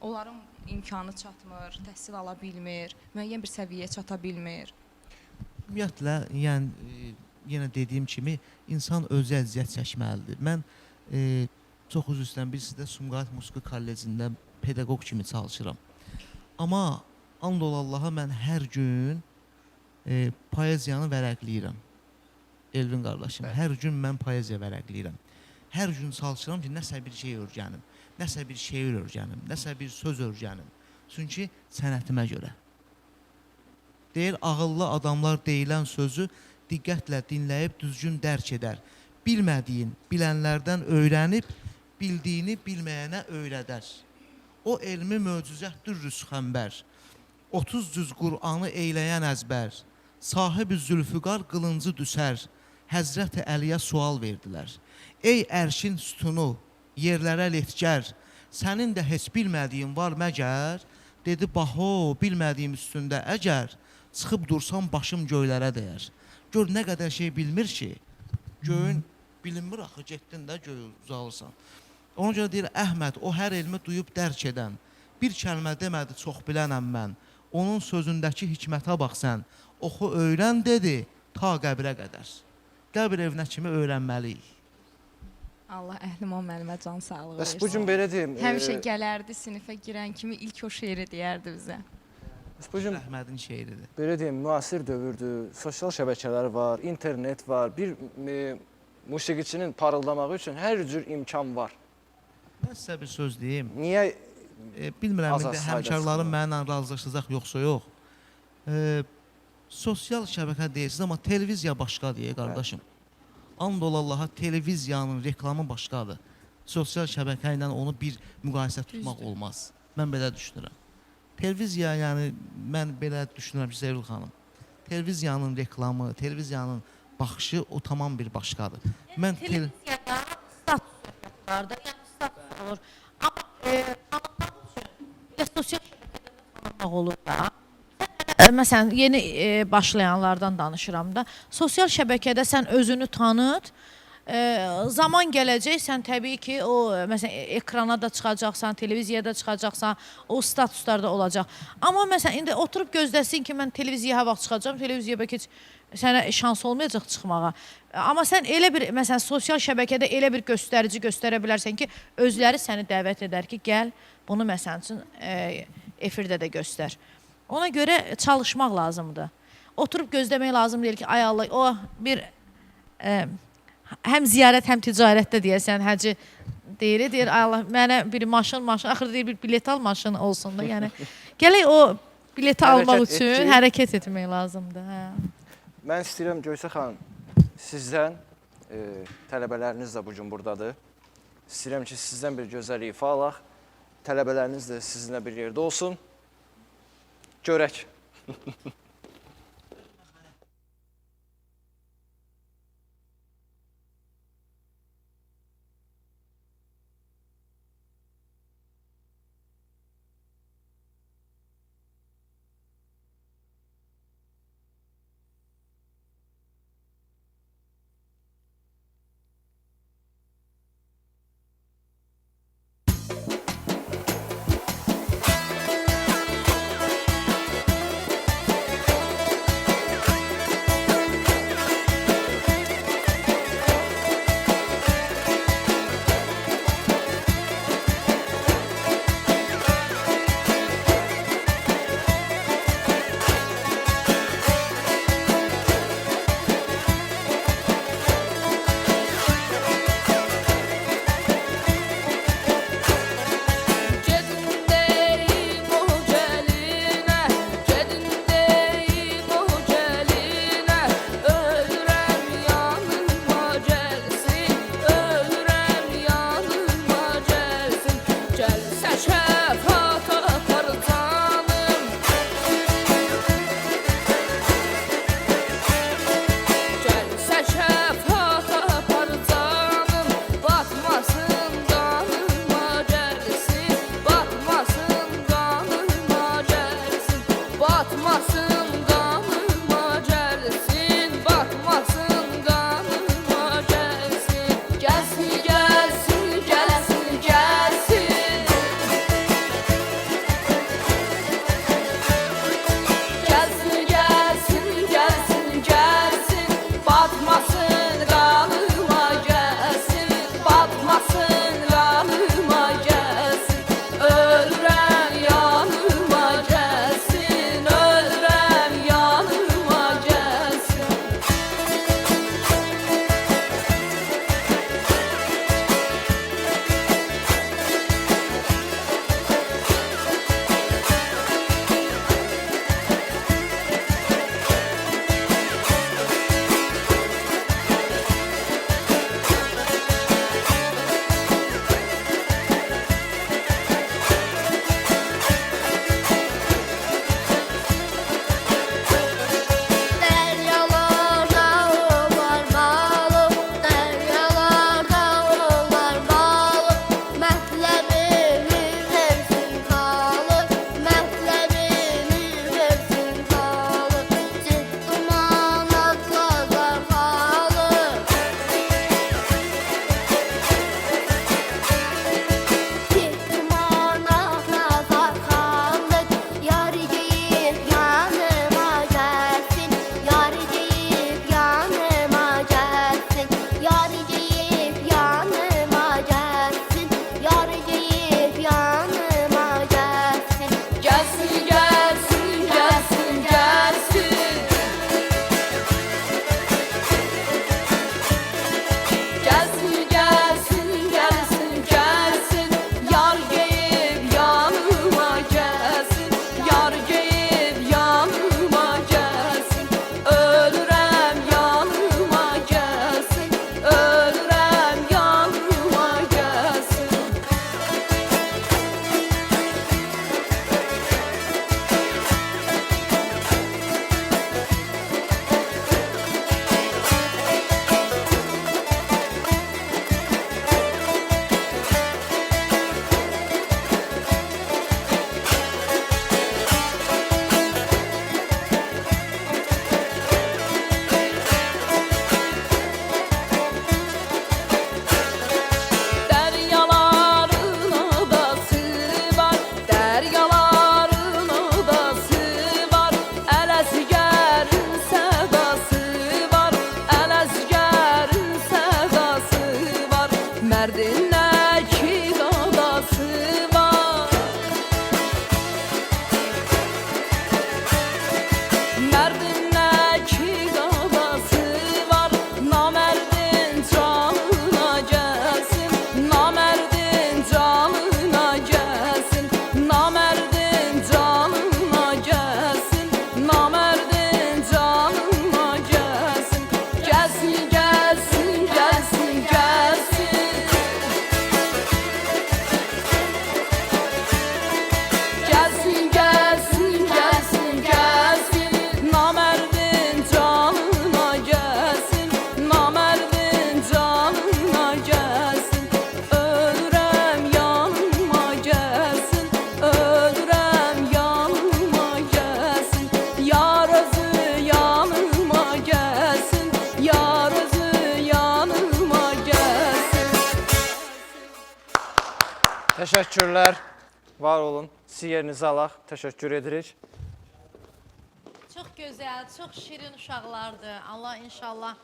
Onların imkanı çatmır, təhsil ala bilmir, müəyyən bir səviyyəyə çata bilmir. Ümumiyyətlə, yəni, yenə dediyim kimi, insan özü əziyyət çəkməlidir. Mən çox üzr istəyirəm, bilirsiniz də Sumqayıt Musiqi Kollecində pedaqoq kimi çalışıram. Amma and ol Allaha mən hər gün poeziyanı vərəqləyirəm. Elvin qardaşım, hər gün mən poeziya vərəqləyirəm. Hər gün çalışıram ki, nəsə bir şey öyrənim, nəsə bir şeir öyrənim, nəsə bir söz öyrənim. Çünki sənətimə görə. Deyir, ağıllı adamlar deyilən sözü diqqətlə dinləyib düzgün dərk edər. Bilmədiyin, bilənlərdən öyrənib, bildiyini bilməyənə öyrədər. O elmi möcüzətdir rüsxəmbər, 30 cüz Qur'anı eyləyən əzbər, sahibi zülfüqar qılıncı düşər, Həzrəti Əliyə sual verdilər. Ey ərşin sütunu, yerlərə letgər, sənin də heç bilmədiyin var məgər? Dedi, baho, bilmədiyim üstündə əgər, çıxıb dursam başım göylərə dəyər. Gör nə qədər şey bilmir ki, göyün bilinmir axı, getdin də göy uzalırsan. Ona görə deyir, Əhməd, o hər elmi duyub dərk edən, bir kəlmə demədi, çox bilənəm mən, onun sözündəki hikmətə bax sən, oxu öyrən dedi, ta qəbrə qədər. Qəbr evinə kimi öyrənməliyik. Allah əhlim o müəllimə can sağlığı Bəs versin. bu gün belə deyim. Həmişə gələrdi sinifə girən kimi ilk o şeiri deyərdi bizə. Bəs bu gün Əhmədin şeiridir. belə deyim, müasir dövrdür, sosial şəbəkələr var, internet var. Bir musiqiçinin parıldamağı üçün hər cür imkan var. Mən sizə bir söz deyim. Niyə Bilmirəm, Az indi sayda həmkarlarım çıxır. mənimlə razılaşacaq yoxsa yox. Sosial şəbəkə deyirsiniz, amma televiziya başqadır, qardaşım. And ol Allaha, televiziyanın reklamı başqadır. Sosial şəbəkə ilə onu bir müqayisə tutmaq olmaz. Mən belə düşünürəm. Televiziya, yəni mən belə düşünürəm ki, Sevil xanım. Televiziyanın reklamı, televiziyanın baxışı o tamam bir başqadır. Mən Televiziyada status var da, yəni status olur. Amma tanınmaq üçün elə sosial şəbəkədə tanınmaq olur da. Məsələn, yeni başlayanlardan danışıram da. Sosial şəbəkədə sən özünü tanıt. Zaman gələcək, sən təbii ki, o məsələn ekrana da çıxacaqsan, televiziyada çıxacaqsan, o statuslarda olacaq. Amma məsələn indi oturub gözləsin ki, mən televiziyaya vaxt çıxacağam, televiziyaya bəlkə sənə şans olmayacaq çıxmağa. Amma sən elə bir məsələn sosial şəbəkədə elə bir göstərici göstərə bilərsən ki, özləri səni dəvət edər ki, gəl, bunu məsələn üçün efirdə də göstər. Ona görə çalışmaq lazımdır. Oturub gözləmək lazım deyil ki, ay Allah, o bir həm ziyarət, həm ticarətdə deyəsən, həci deyir, ay Allah, mənə bir maşın, axır deyir, bir bilet al maşın olsun da. Yəni, gələk o bileti almaq üçün hərəkət etmək lazımdır. Mən istəyirəm Göysə xanım, sizdən, tələbələriniz də bugün buradadır. İstəyirəm ki, sizdən bir gözəl ifa alaq. Tələbələriniz də sizinlə bir yerdə olsun. Görək. Mərdin nə ki qadası var, mərdin nə ki qadası var, namərdin canına gəlsin, namərdin canına gəlsin, namərdin canına gəlsin, namərdin canına gəlsin, gəlsin, gəlsin, gəlsin, gəlsin. Gəlsin, gəlsin, gəlsin, gəlsin, namərdin canına gəlsin, namərdin canına gəlsin, ölürəm yanıma gəlsin, ölürəm yanıma gəlsin, yar özü yanıma gəlsin, yar özü yanıma gəlsin. Təşəkkürlər. Var olun. Siz yerinizi alaq. Təşəkkür edirik. Çox gözəl, çox şirin uşaqlardır. Allah inşallah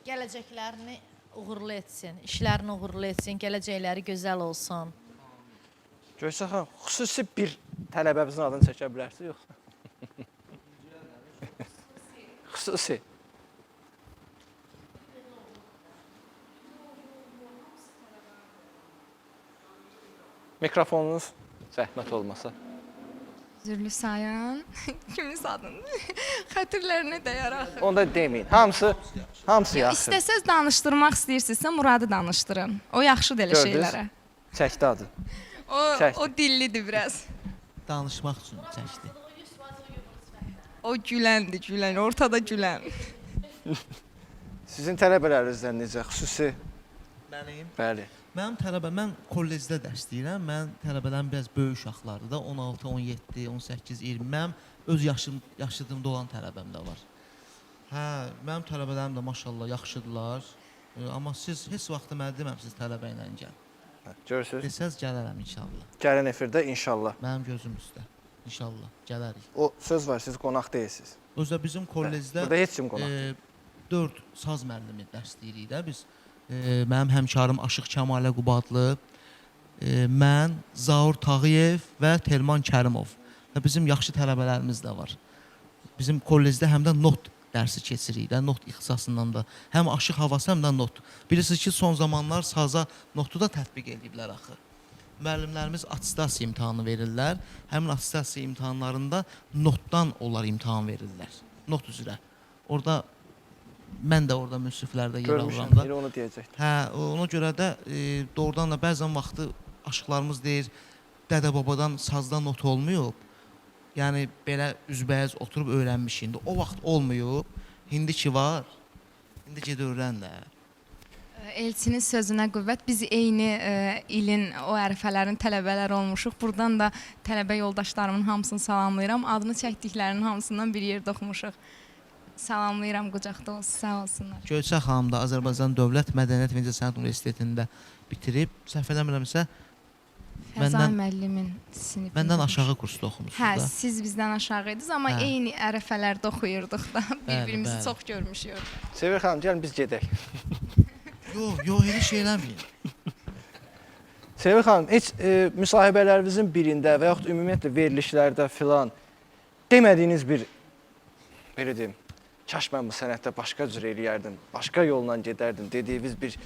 gələcəklərini uğurlu etsin, işlərini uğurlu etsin, gələcəkləri gözəl olsun. Göyçə xanım, xüsusi bir tələbəmizin adını çəkə bilərsiniz, yoxsa? Xüsusi. Mikrofonunuz zəhmət olmasa. Zürlü Sayan, kimin adını? Xətirlərini deyərək. Onda deməyin. Hamısı yaxşı. İstəsəz danışdırmaq istəyirsinizsə Muradı danışdırın. O yaxşıdır elə Gördünüz? şeylərə. Çəkdi adı. Çəkdi. O dillidir biraz. Danışmaq üçün çəkdi. O güləndir, gülən, ortada gülən. Sizin tələbələrinizdən necə? Xüsusi. Mənim? Bəli. Mənim tələbəm, mən kollecdə dərs deyirəm. Mən tələbələrim biraz böyük uşaqlardır da, 16, 17, 18, 20. Mənim öz yaşadığımda olan tələbəm də var. Hə, mənim tələbələrim də maşallah yaxşıdırlar. Amma siz heç vaxt mənə deməmisiniz tələbə ilə gəl. Görürsünüz? Desəz gələrəm inşallah. Gələn efirdə inşallah. Mənim gözüm üstə. İnşallah gələrik. O söz var, siz qonaq deyilsiniz. Özdə bizim kollecdə Burada heç kim qonaq deyil. 4 saz müəllimi dərs deyirik də biz. Mənim həmkarım Aşıq Kəmalə Qubadlı, mən, Zaur Tağıyev və Telman Kərimov. Və bizim yaxşı tələbələrimiz də var. Bizim kollecdə həm də not dərsi keçirik də, not ixtisasından da. Həm aşıq havası, həm də not. Bilirsiniz ki, son zamanlar saza notu da tətbiq ediblər axı. Müəllimlərimiz attestasiya imtahanı verirlər. Həmin attestasiya imtahanlarında notdan onlar imtahan verirlər. Not üzrə. Orada mən də orada münsiflərdə yer alıram da. Görmüşəm, elə onu deyəcəkdim. Hə, ona görə də doğrudan da bəzən vaxtı aşıqlarımız deyir, dədə-babadan sazda not olmayıb. Yəni belə üzbəyiz oturub öyrənmiş indi. O vaxt olmayıb. İndi ki var. İndi ged öyrən də. Elçinin sözünə qüvvət. Biz eyni ilin o ərəfələrin tələbələri olmuşuq. Buradan da tələbə yoldaşlarımın hamısını salamlayıram. Adını çəkdiklərinin hamısından bir yerdə oxumuşuq. Salamlayıram, qucaqda olsun, sağ olsunlar. Göyçə xanım da Azərbaycan Dövlət Mədəniyyət və İncəsənət Universitetində bitirib. Səhv eləmirəmsə, Fəza müəllimin sinifində. məndən aşağı kursda oxumusunuz Hə, da. siz bizdən aşağı idiniz, amma Hə. eyni ərəfələrdə oxuyurduq da. Bir-birimizi bəli. çox görmüşük. Sevir xanım, gəlin biz gedək. Yox, elə şey eləməyin. Sevir xanım, heç müsahibələrinizin birində və yaxud ümumiyyətlə verilişlərdə filan demədiyiniz bir, belə deyim, kaş mən bu sənətdə başqa cür eləyərdim, başqa yolla gedərdim dediyiniz bir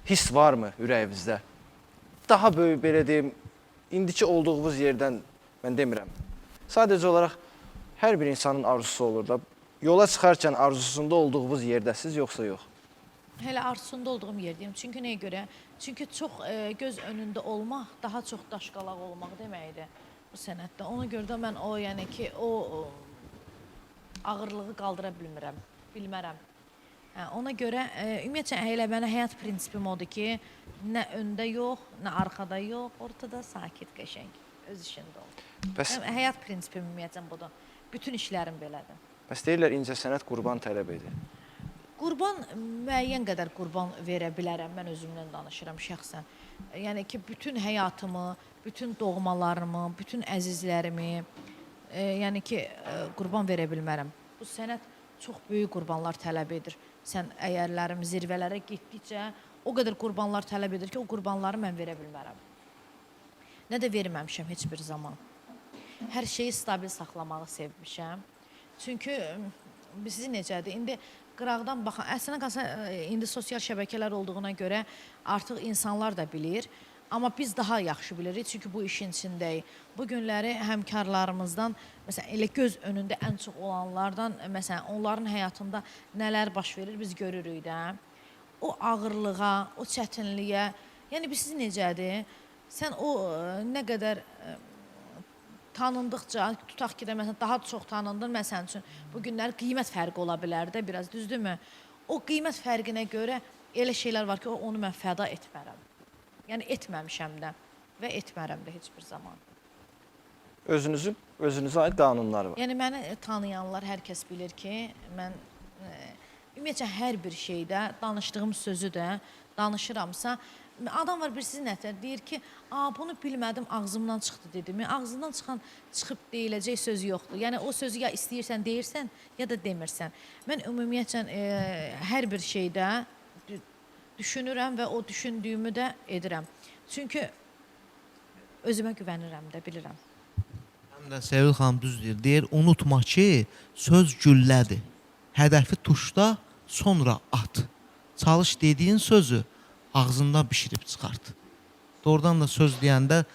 hiss varmı ürəyinizdə? Daha böyük, belə deyim, indiki olduğunuz yerdən mən demirəm. Sadəcə olaraq hər bir insanın arzusu olur da. Yola çıxarkən arzusunda olduğunuz yerdəsiz, yoxsa yox? Hələ arzusunda olduğum yerdəyim. Çünki nəyə görə? Çünki çox göz önündə olmaq daha çox daşqalaq olmaq deməkdir bu sənətdə. Ona görə də mən o, yəni ki, o ağırlığı qaldıra bilmərəm. Ona görə ümumiyyətlə elə mənə həyat prinsipim odur ki, nə öndə yox, nə arxada yox, ortada sakit, qəşəng, öz işində ol. Bəs, Həyat prinsipim ümumiyyətlə budur. Bütün işlərim belədir. bəs deyirlər, incəsənət qurban tələb edir. Qurban, müəyyən qədər qurban verə bilərəm, mən özümdən danışıram şəxsən. Yəni ki, bütün həyatımı, bütün doğmalarımı, bütün əzizlərimi, yəni ki, qurban verə bilmərəm. Bu sənət çox böyük qurbanlar tələb edir. Sən əyərlərim zirvələrə getdikcə o qədər qurbanlar tələb edir ki, o qurbanları mən verə bilmərəm. Nə də verməmişəm heç bir zaman. Hər şeyi stabil saxlamağı sevmişəm. Çünki sizi necədir? İndi qıraqdan baxan, əslində qalsa indi sosial şəbəkələr olduğuna görə artıq insanlar da bilir. Amma biz daha yaxşı bilirik, çünki bu işin içindəyik. Bu günləri həmkarlarımızdan, məsələn, elə göz önündə ən çox olanlardan, məsələn, onların həyatında nələr baş verir, biz görürük də. O ağırlığa, o çətinliyə, yəni biz siz necədir? Sən o nə qədər tanındıqca, tutaq ki də məsələn, daha çox tanındın, məsələn üçün, bu günlər qiymət fərqi ola bilər də, biraz düzdürmü? O qiymət fərqinə görə elə şeylər var ki, onu mən fəda etmərəm. Yəni etməmişəm də və etmərəm də heç bir zaman. Özünüzə aid qanunlar var. Yəni məni tanıyanlar hər kəs bilir ki, mən ümumiyyətlə hər bir şeydə danışdığım sözü də danışıramsa, adam var birisi nətər deyir ki, bunu bilmədim, ağzımdan çıxdı dedim. Ağzından çıxıb deyiləcək söz yoxdur. Yəni o sözü ya istəyirsən deyirsən, ya da demirsən. Mən ümumiyyətlə hər bir şeydə düşünürəm və o düşündüyümü də edirəm. Çünki özümə güvənirəm də, bilirəm. Həm də Sevil xanım düz deyir. Deyir, unutma ki, söz güllədir. Hədəfi tuşda, sonra at. Çalış dediyin sözü ağzından bişirib çıxart. Doğrudan da söz deyəndə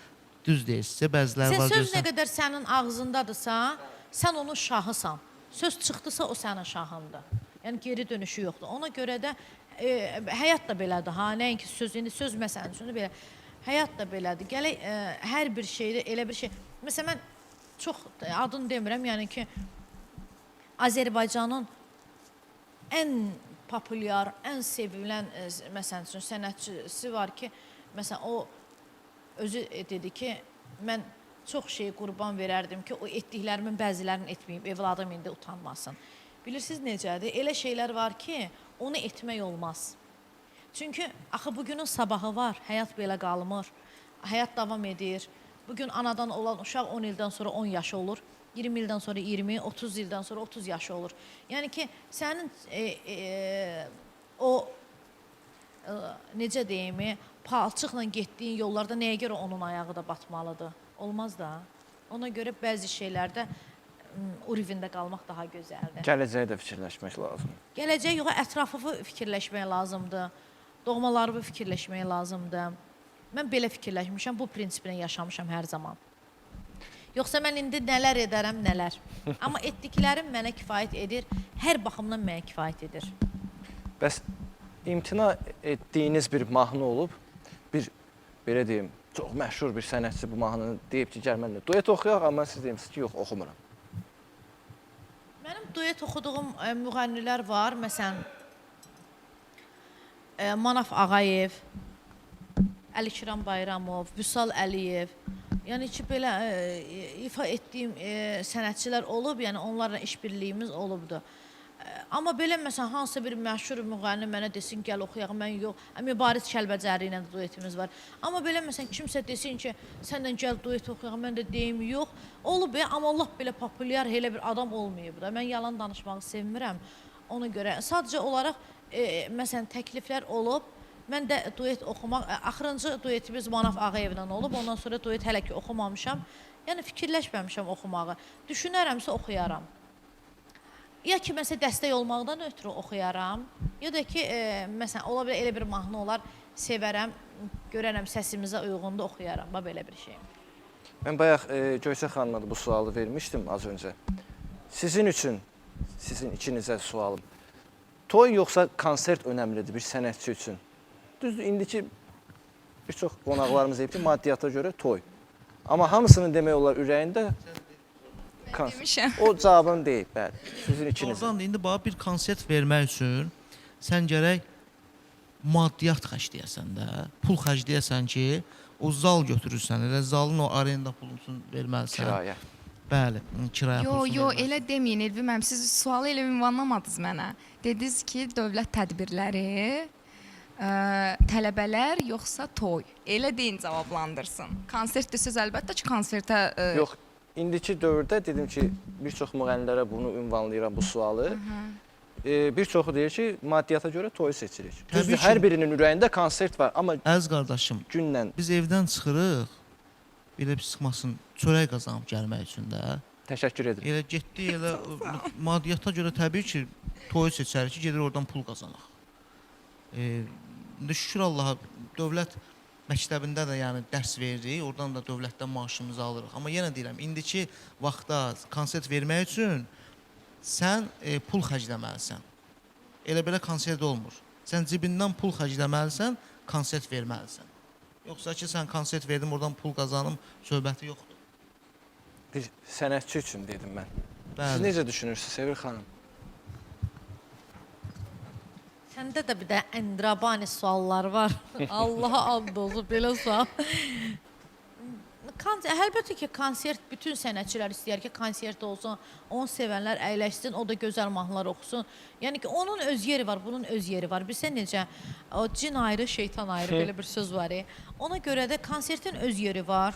düz deyirsə, bəziləri var Söz görsən. nə qədər sənin ağzındadırsa, sən onun şahısan. Söz çıxdısa, o sənin şahındır. Yəni geri dönüşü yoxdur. Ona görə də həyat da belədir. Nəinki söz, indi söz məsələn üçün belə. Həyat da belədir. Gələk hər bir şeydə elə bir şey. Məsələn, mən çox adını demirəm, yəni ki, Azərbaycanın ən populyar, ən sevilən məsələn üçün sənətçisi var ki, məsələn o özü dedi ki, mən çox şey qurban verərdim ki, o etdiklərimin bəzilərini etməyib, evladım indi utanmasın. Bilirsiniz necədir? Elə şeylər var ki, onu etmək olmaz. Çünki axı bugünün sabahı var, həyat belə qalmır, həyat davam edir. Bugün anadan olan uşaq 10 ildən sonra 10 yaşı olur, 20 ildən sonra 20, 30 ildən sonra 30 yaşı olur. Yəni ki, sənin o necə deyim, palçıqla getdiyin yollarda nəyə görə onun ayağı da batmalıdır? Olmaz da. Ona görə bəzi şeylərdə urivində qalmaq daha gözəldir. Gələcəyə də fikirləşmək lazımdır. Gələcək yox, ətrafı fikirləşmək lazımdır. Doğmalarımı fikirləşmək lazımdır. Mən belə fikirləşmişəm, bu prinsiplə yaşamışam hər zaman. Yoxsa mən indi nələr edərəm, nələr. Amma etdiklərim mənə kifayət edir, hər baxımdan mənə kifayət edir. Bəs imtina etdiyiniz bir mahnı olub, belə deyim, çox məşhur bir sənətçi bu mahnını deyib ki, gəl mənlə duet oxuyaq, amma siz deyirsiniz ki, yox, oxumuram. Mənim duet oxuduğum müğənnilər var, məsələn, Manaf Ağayev, Əlikiram Bayramov, Vüsal Əliyev, yəni ki, belə ifa etdiyim sənətçilər olub, yəni onlarla işbirliyimiz olubdur. Amma belə, məsələn, hansısa bir məşhur müğənni mənə desin, gəl oxuyaq, mən yox, Mübariz Kəlbəcəri ilə də duetimiz var. Amma belə, məsələn, kimsə desin ki, səndən gəl duet oxuyaq, mən də deyim, yox, olub, amma Allah belə populyar, elə bir adam olmayıb da. Mən yalan danışmağı sevmirəm ona görə. Sadəcə olaraq, məsələn, təkliflər olub, mən də duet oxumaq, axırıncı duetimiz Manaf Ağayevlə olub, ondan sonra duet hələ ki oxumamışam. Yəni, fikirləşməmişəm oxumağı. Düşünərəmsə oxuyaram. Ya ki, məsələn, dəstək olmaqdan ötürü oxuyaram, ya da ki, məsələn, ola bilər elə bir mahnı olar, sevərəm, görərəm, səsimizə uyğunda oxuyaram, belə bir şey. Mən bayaq Göyçə xanıma da bu sualı vermişdim az öncə. Sizin üçün, sizin ikinizə sualım. Toy yoxsa konsert önəmlidir bir sənətçi üçün? Düzdür, indiki bir çox qonaqlarımız deyib ki, maddiyata görə toy. Amma hamısının demək olar ürəyində Demişəm. o cavabını deyib, bəli, sizin ikinizə. Oradan da indi bax bir konsert vermək üçün sən gərək maddiyyat xərcləyəsən də, pul xərcləyəsən ki, o zal götürürsən, elə zalın o arenda pulunu verməlisən. Kirayə. Bəli, kirayə pulunu. Yo, elə deməyin Elvi müəllim, siz sualı elə ünvanlamadınız mənə. Dediniz ki, dövlət tədbirləri, tələbələr yoxsa toy? Elə deyin cavablandırsın. Konsert desəz əlbəttə ki, konsertə... Yox, indiki dövrdə dedim ki, bir çox müğənnilərə bunu ünvanlayıram bu sualı. bir çoxu deyir ki, maddiyyata görə toyu seçirik. Təbii Düzdür, ki. hər birinin ürəyində konsert var, amma Əziz qardaşım, günlə biz evdən çıxırıq, belə bir çıxmasın, çörək qazanıb gəlmək üçün də. təşəkkür edirəm. Elə getdi, elə maddiyyata görə təbii ki, toyu seçərik ki, gedir oradan pul qazanaq. İndi şükür Allaha, dövlət məktəbində də yəni dərs veririk, oradan da dövlətdən maaşımızı alırıq. Amma yenə deyirəm, indiki vaxtda konsert vermək üçün sən pul xərcləməlisən. Elə belə konsert olmur. Sən cibindən pul xərcləməlisən, konsert verməlisən. Yoxsa ki, sən konsert verdim, oradan pul qazanım, söhbəti yoxdur. Bir sənətçi üçün dedim mən. Siz Bəli. necə düşünürsünüz Sevil xanım? Səndə də bir də endrabani suallar var. Allaha and olsun belə sual. Əlbəttə ki, konsert bütün sənətçilər istəyər ki, konsert olsun, onu sevənlər əyləşsin, o da gözəl mahnılar oxusun. Yəni ki, onun öz yeri var, bunun öz yeri var. Bilsən necə, o cin ayrı, şeytan ayrı, belə bir söz var. Ona görə də konsertin öz yeri var,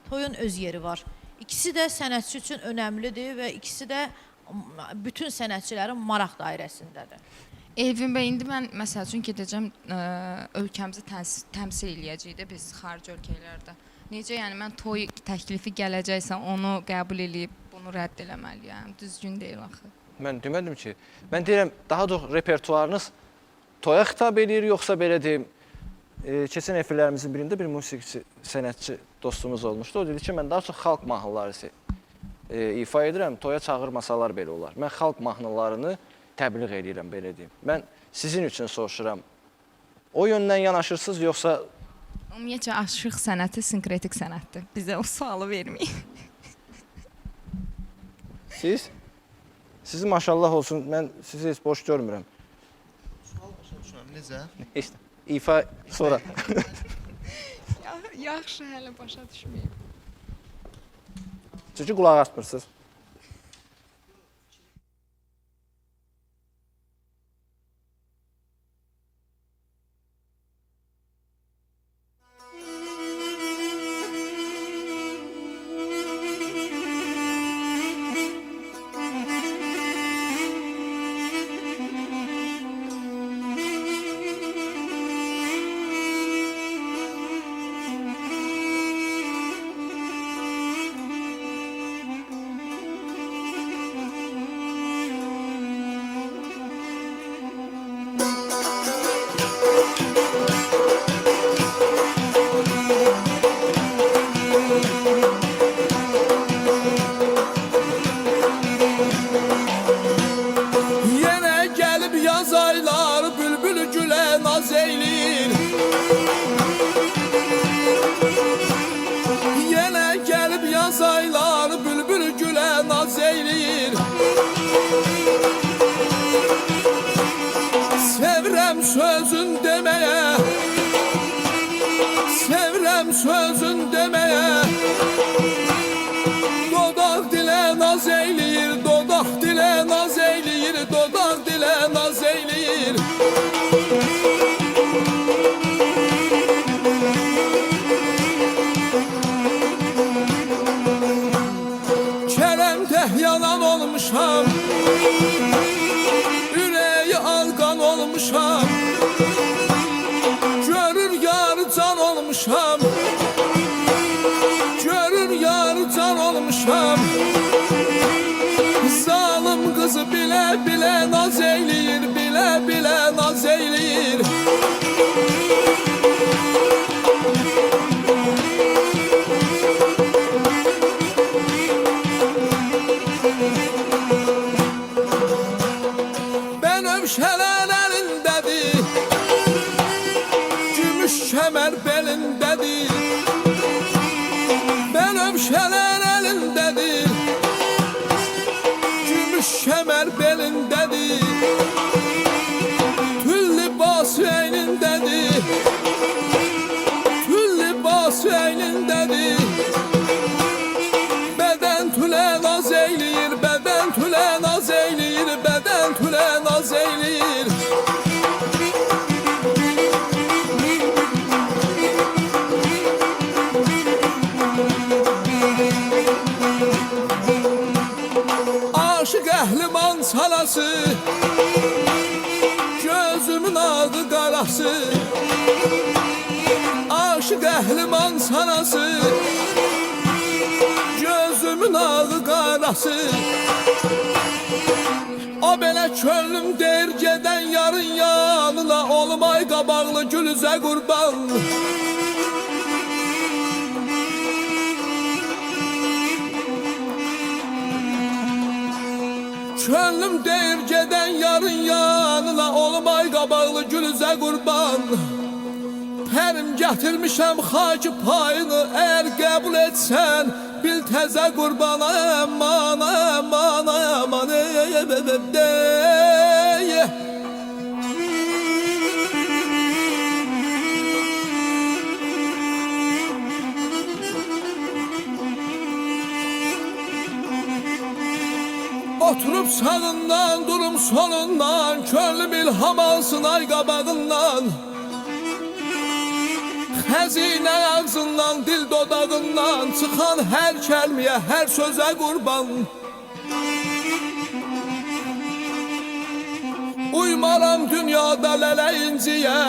toyun öz yeri var. İkisi də sənətçi üçün önəmlidir və ikisi də bütün sənətçilərin maraq dairəsindədir. Elvin bəy, indi mən məsəl üçün gedəcəm ölkəmizi təmsil eləyəcəyik də biz xarici ölkələrdə. Necə, yəni mən toy təklifi gələcəksə onu qəbul eləyib bunu rədd eləməliyəm. Düzgün deyil axı. Mən demədim ki, mən deyirəm daha çox repertuarınız toya xitab eləyir, yoxsa belə deyim, keçən efirlərimizin birində bir musiqiçi, sənətçi dostumuz olmuşdu. O dedi ki, mən daha çox xalq mahnıları ifa edirəm, toya çağırmasalar belə olar. Mən xalq mahnılarını təbliğ edirəm, belə deyim. Mən sizin üçün soruşuram, o yöndən yanaşırsınız, yoxsa Ümumiyyətcə, aşıq sənəti sinkretik sənətdir. Bizə o sualı verməyin. siz? Sizin maşallah olsun, mən sizi heç boş görmürəm. Sual başa düşürəm, necə? Heç də. İfa sonra. Yaxşı, hələ başa düşməyim. Çünki qulaq asmırsınız. Sözün demeye Dodaq dilə naz eyləyir Dodaq dilə naz eyləyir Dodaq dilə naz eyləyir Kərəmtəh yanan olmuşam Ürəyi alqan olmuşam Görür yar can olmuşam Görür yar can olmuşam Zalım qızı bilə bilə naz eyləyir Bilə bilə naz eyləyir Bənövşələr əlindədir Gümüş kəmər belindədir Bənövşələr əlindədir Gümüş kəmər belindədir Tül libası əynindədir Tül libası əynindədir Bədən tülə naz eyləyir Bədən tülə naz eyləyir Bədən tülə naz eyləyir qəhliman sanası, gözümün ağı qarası. O belə könlüm deyir gedən yarın yanına, olmay qabaqlı gülüzə qurban. Könlüm deyir gedən yarın yanına, olmay qabaqlı gülüzə qurban. Pərim gətirmişəm xaki payını, əgər qəbul etsən bil təzə qurban. Aman aman aman oturup sağından, durum solundan, könlüm ilham alsın ay qabağından. Xəzinə ağzından, dil dodağından, çıxan hər kəlməyə, hər sözə qurban. Uymaram dünyada lələ inciyə,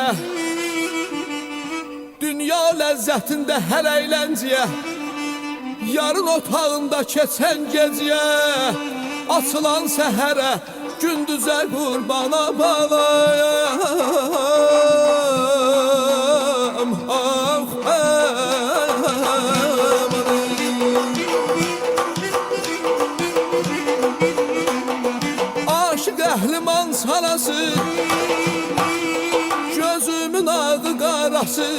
dünya ləzzətində hər əylənciyə, yarın otağında keçən geciyə, açılan səhərə, gündüzə qurbana balayam. Ah, aşıq əhliman sanası, gözümün ağı qarası,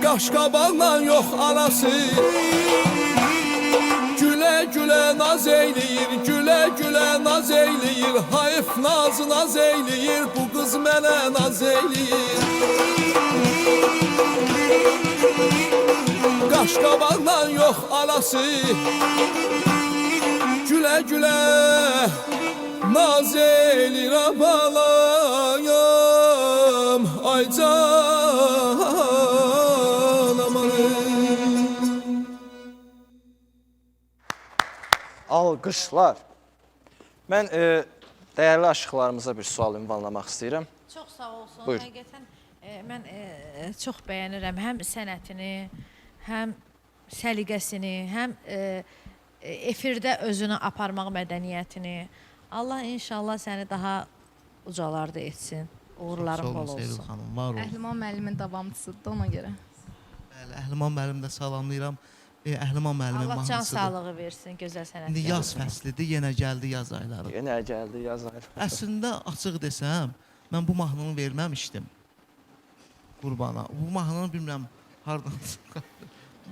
qaşqabaqla yox arası. Gülə gülə naz eyləyir, gülə gülə naz eyləyir, hayf nazı naz eyləyir, bu qız mənə naz eyləyir. Qaşqabaqla yox arası, gülə gülə naz eyləyir, abalayam, ay can amanım. Alqışlar. Mən dəyərli aşıqlarımıza bir sual ünvanlamaq istəyirəm. Çox sağ olsun. Buyur. Həqiqətən mən çox bəyənirəm həm sənətini, həm səliqəsini, həm efirdə özünü aparmaq mədəniyyətini. Allah inşallah səni daha ucalarda etsin. Uğurların bol Sevil olsun. xanım, var olun. Əhliman müəllimin davamçısıdır ona görə. Bəli, Əhliman müəllim də salamlayıram. Əhliman müəllimin Allah can mahnısıdır. sağlığı versin, gözəl sənət. İndi yaz fəslidir, yenə gəldi yaz ayları. Yenə gəldi yaz ayı. Əslində açıq desəm, mən bu mahnını verməmişdim Qurbana. Bu mahnını bilmirəm hardan çıxdı.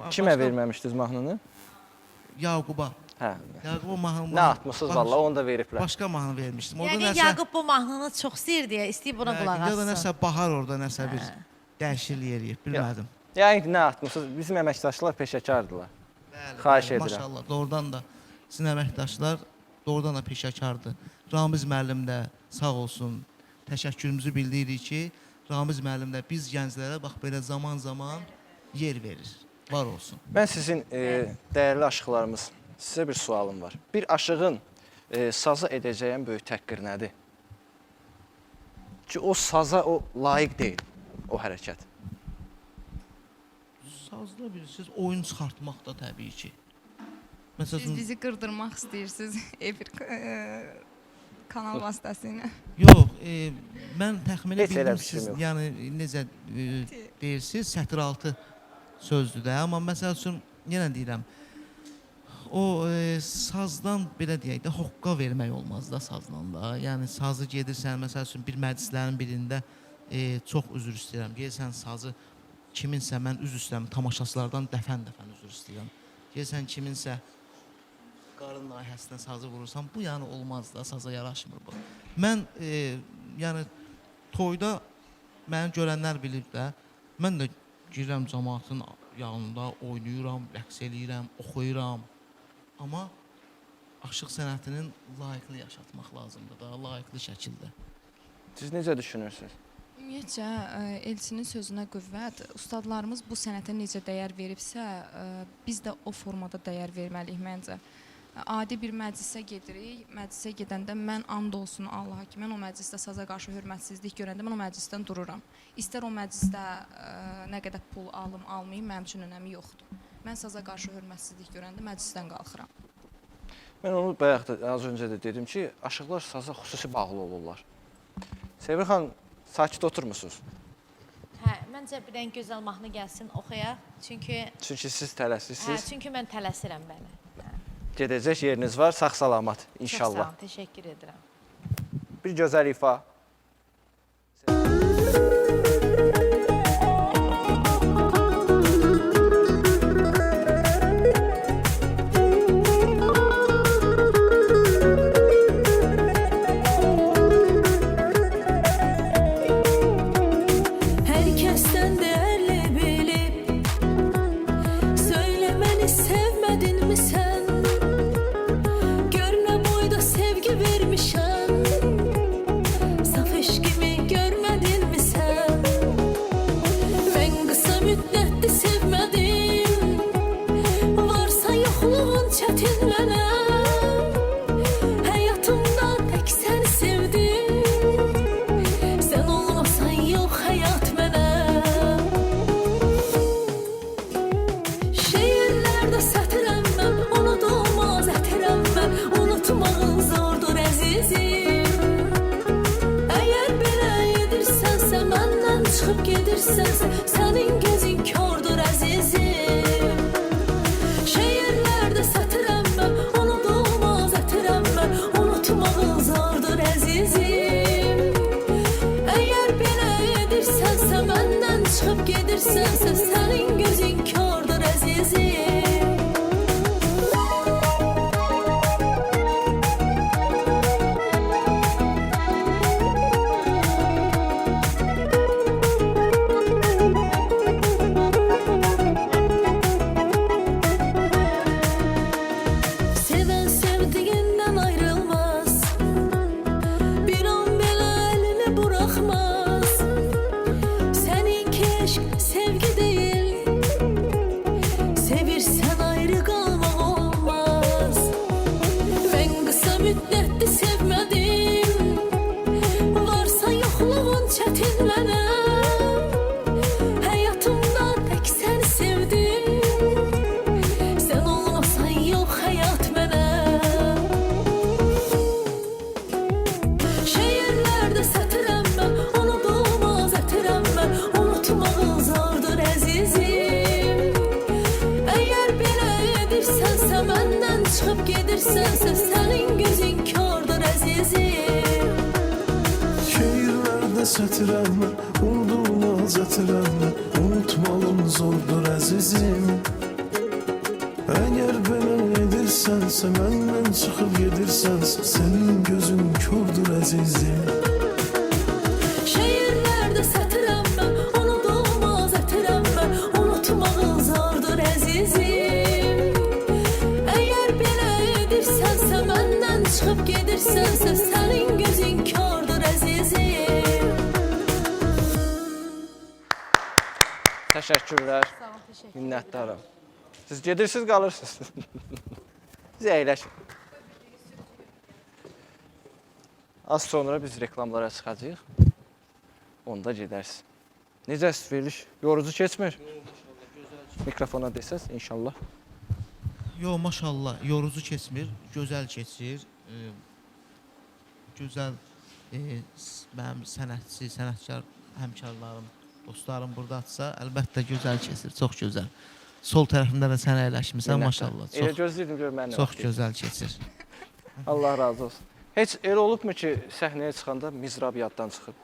Kimə verməmişdiniz mahnını? Yaquba. Hə. Yaquba mahnını. Nə atmısınız valla, onu da veriblər. Başqa mahnı vermişdim. Orada Yəni Yaqub bu mahnını çox istəyir deyə, istəyib buna qulaq Ya da assın. nəsə bahar orada nəsə bir dəyişiklik eləyib, bilmədim. Yəni nə atmısınız? Bizim əməkdaşlar peşəkardılar. Bəli, Xahiş bəli, edirəm. Maşallah, doğrudan da sizin əməkdaşlar doğrudan da peşəkardır. Ramiz müəllim də sağ olsun. Təşəkkürümüzü bildiririk ki, Ramiz müəllim də biz gənclərə bax belə zaman-zaman yer verir. Var olsun. Mən sizin dəyərli aşıqlarımız, sizə bir sualım var. Bir aşığın saza edəcəyən böyük təqqir nədir? Ki o saza o layiq deyil, o hərəkət. Sazda bilirsiniz, oyun çıxartmaq da təbii ki. Siz Məsələn, bizi qırdırmaq istəyirsiniz efir kanal vasitəsilə. yox, mən təxmini Heç elə bildim fikrim siz, yox. yəni necə deyirsiniz, sətir altı sözdür də. Amma məsəl üçün, yenə deyirəm, o sazdan belə deyək də hoqqa vermək olmaz da sazla da. Yəni sazı gedirsən, məsəl üçün bir məclislərin birində çox üzr istəyirəm. Gelsən sazı kiminsə mən üzr istəyirəm, tamaşaçılardan dəfən-dəfən üzr istəyirəm. Gelsən kiminsə qarın nahiyəsinə sazı vurursan, bu yəni olmaz da, saza yaraşmır bu. Mən yəni toyda məni görənlər bilir də, mən də girirəm cəmaatın yanında, oynayıram, rəqs eləyirəm, oxuyuram. Amma aşıq sənətinin layiqli yaşatmaq lazımdır da, layiqli şəkildə. Siz necə düşünürsünüz? Ümumiyyətcə, Elçinin sözünə qüvvət, ustadlarımız bu sənətə necə dəyər veribsə, biz də o formada dəyər verməliyik məncə. adi bir məclisə gedirik. Məclisə gedəndə mən and olsun Allaha ki, mən o məclisdə saza qarşı hörmətsizlik görəndə mən o məclisdən dururam. İstər o məclisdə nə qədər pul alım, almayım, mənim üçün önəmi yoxdur. Mən saza qarşı hörmətsizlik görəndə məclisdən qalxıram. Mən onu bayaq da az öncə də dedim ki, aşıqlar saza xüsusi bağlı olurlar. Sevir xan, sakit oturmusunuz. Hə, məncə bir dənə gözəl mahnı gəlsin, oxuyaq. Çünki Siz tələsirsiniz. çünki mən tələsirəm bəli. Gedəcək yeriniz var, sağ-salamat Çox sağ inşallah. olun, təşəkkür edirəm. Bir gözəl ifa. Herkesten değerli bilip söylemeni sevmedin mi sen? Görme boyda sevgi vermişem. Saf eşkimi görmedin mi sen? Ben kısa müddetli sevmedim. Varsa yokluğun çetin benim. Hayatımda tek seni sevdim. Sen olmasan yok hayat benim. Şehirlerde satırım ben, unutulmaz etirem ben. Unutmağın zordur azizim. Eğer belə edirsense, benden çıkıp gedirsense, senin gözün kördür azizim. Şehirlerde satırım ben, unutulmaz etirem ben. Unutmağın zordur azizim. Eğer belə edirsense, benden çıkıp gedirsense, senin gözün kördür azizim. Seven sevdiğinden ayrılmaz. Bir an belə elini bırakmaz. Seninki aşk sevgi değil. Sevirsen ayrı kalmak olmaz. Ben kısa müddetli sevmedim. Varsa yokluğun çetin benim. Hayatımda tek seni sevdim. Sen olmasan yok hayat benim. Şehirlerde satırım ben, unutulmaz etirem ben. Unutmağın zordur azizim. Eğer belə edirsense, benden çıkıp gedirsense, senin gözün kördür azizim. Şehirlerde satırım ben, unutulmaz etirem ben. Unutmalım zordur azizim. Eğer belə edirsense, benden çıkıp gedirsense, senin gözün kördür azizim. Şehirlerde satırım ben, unutulmaz etirem ben. Unutmağın zordur azizim. Eğer belə edirsense, benden çıkıp gedirsense, senin gözün kördür azizim. Təşəkkürlər. Sağ olun, təşəkkür edirəm. Minnətdaram. Siz gedirsiniz, qalırsınız. Siz əyləşin. Az sonra biz reklamlara çıxacağıq. Onda gedərsiniz. Necəsiz veriliş? Yorucu keçmir? Mikrofona desəz inşallah. Yo, maşallah, yorucu keçmir, gözəl keçir. Gözəl mənim sənətçi, sənətkar həmkarlarım, dostlarım buradadsa, əlbəttə gözəl keçir, çox gözəl. Sol tərəfimdə də sən əyləşmisən, maşallah. Elə gözləyirdim gör mənlə. Çox gözəl keçir. Allah razı olsun. Heç elə olubmu ki, səhnəyə çıxanda mizrab yaddan çıxıb?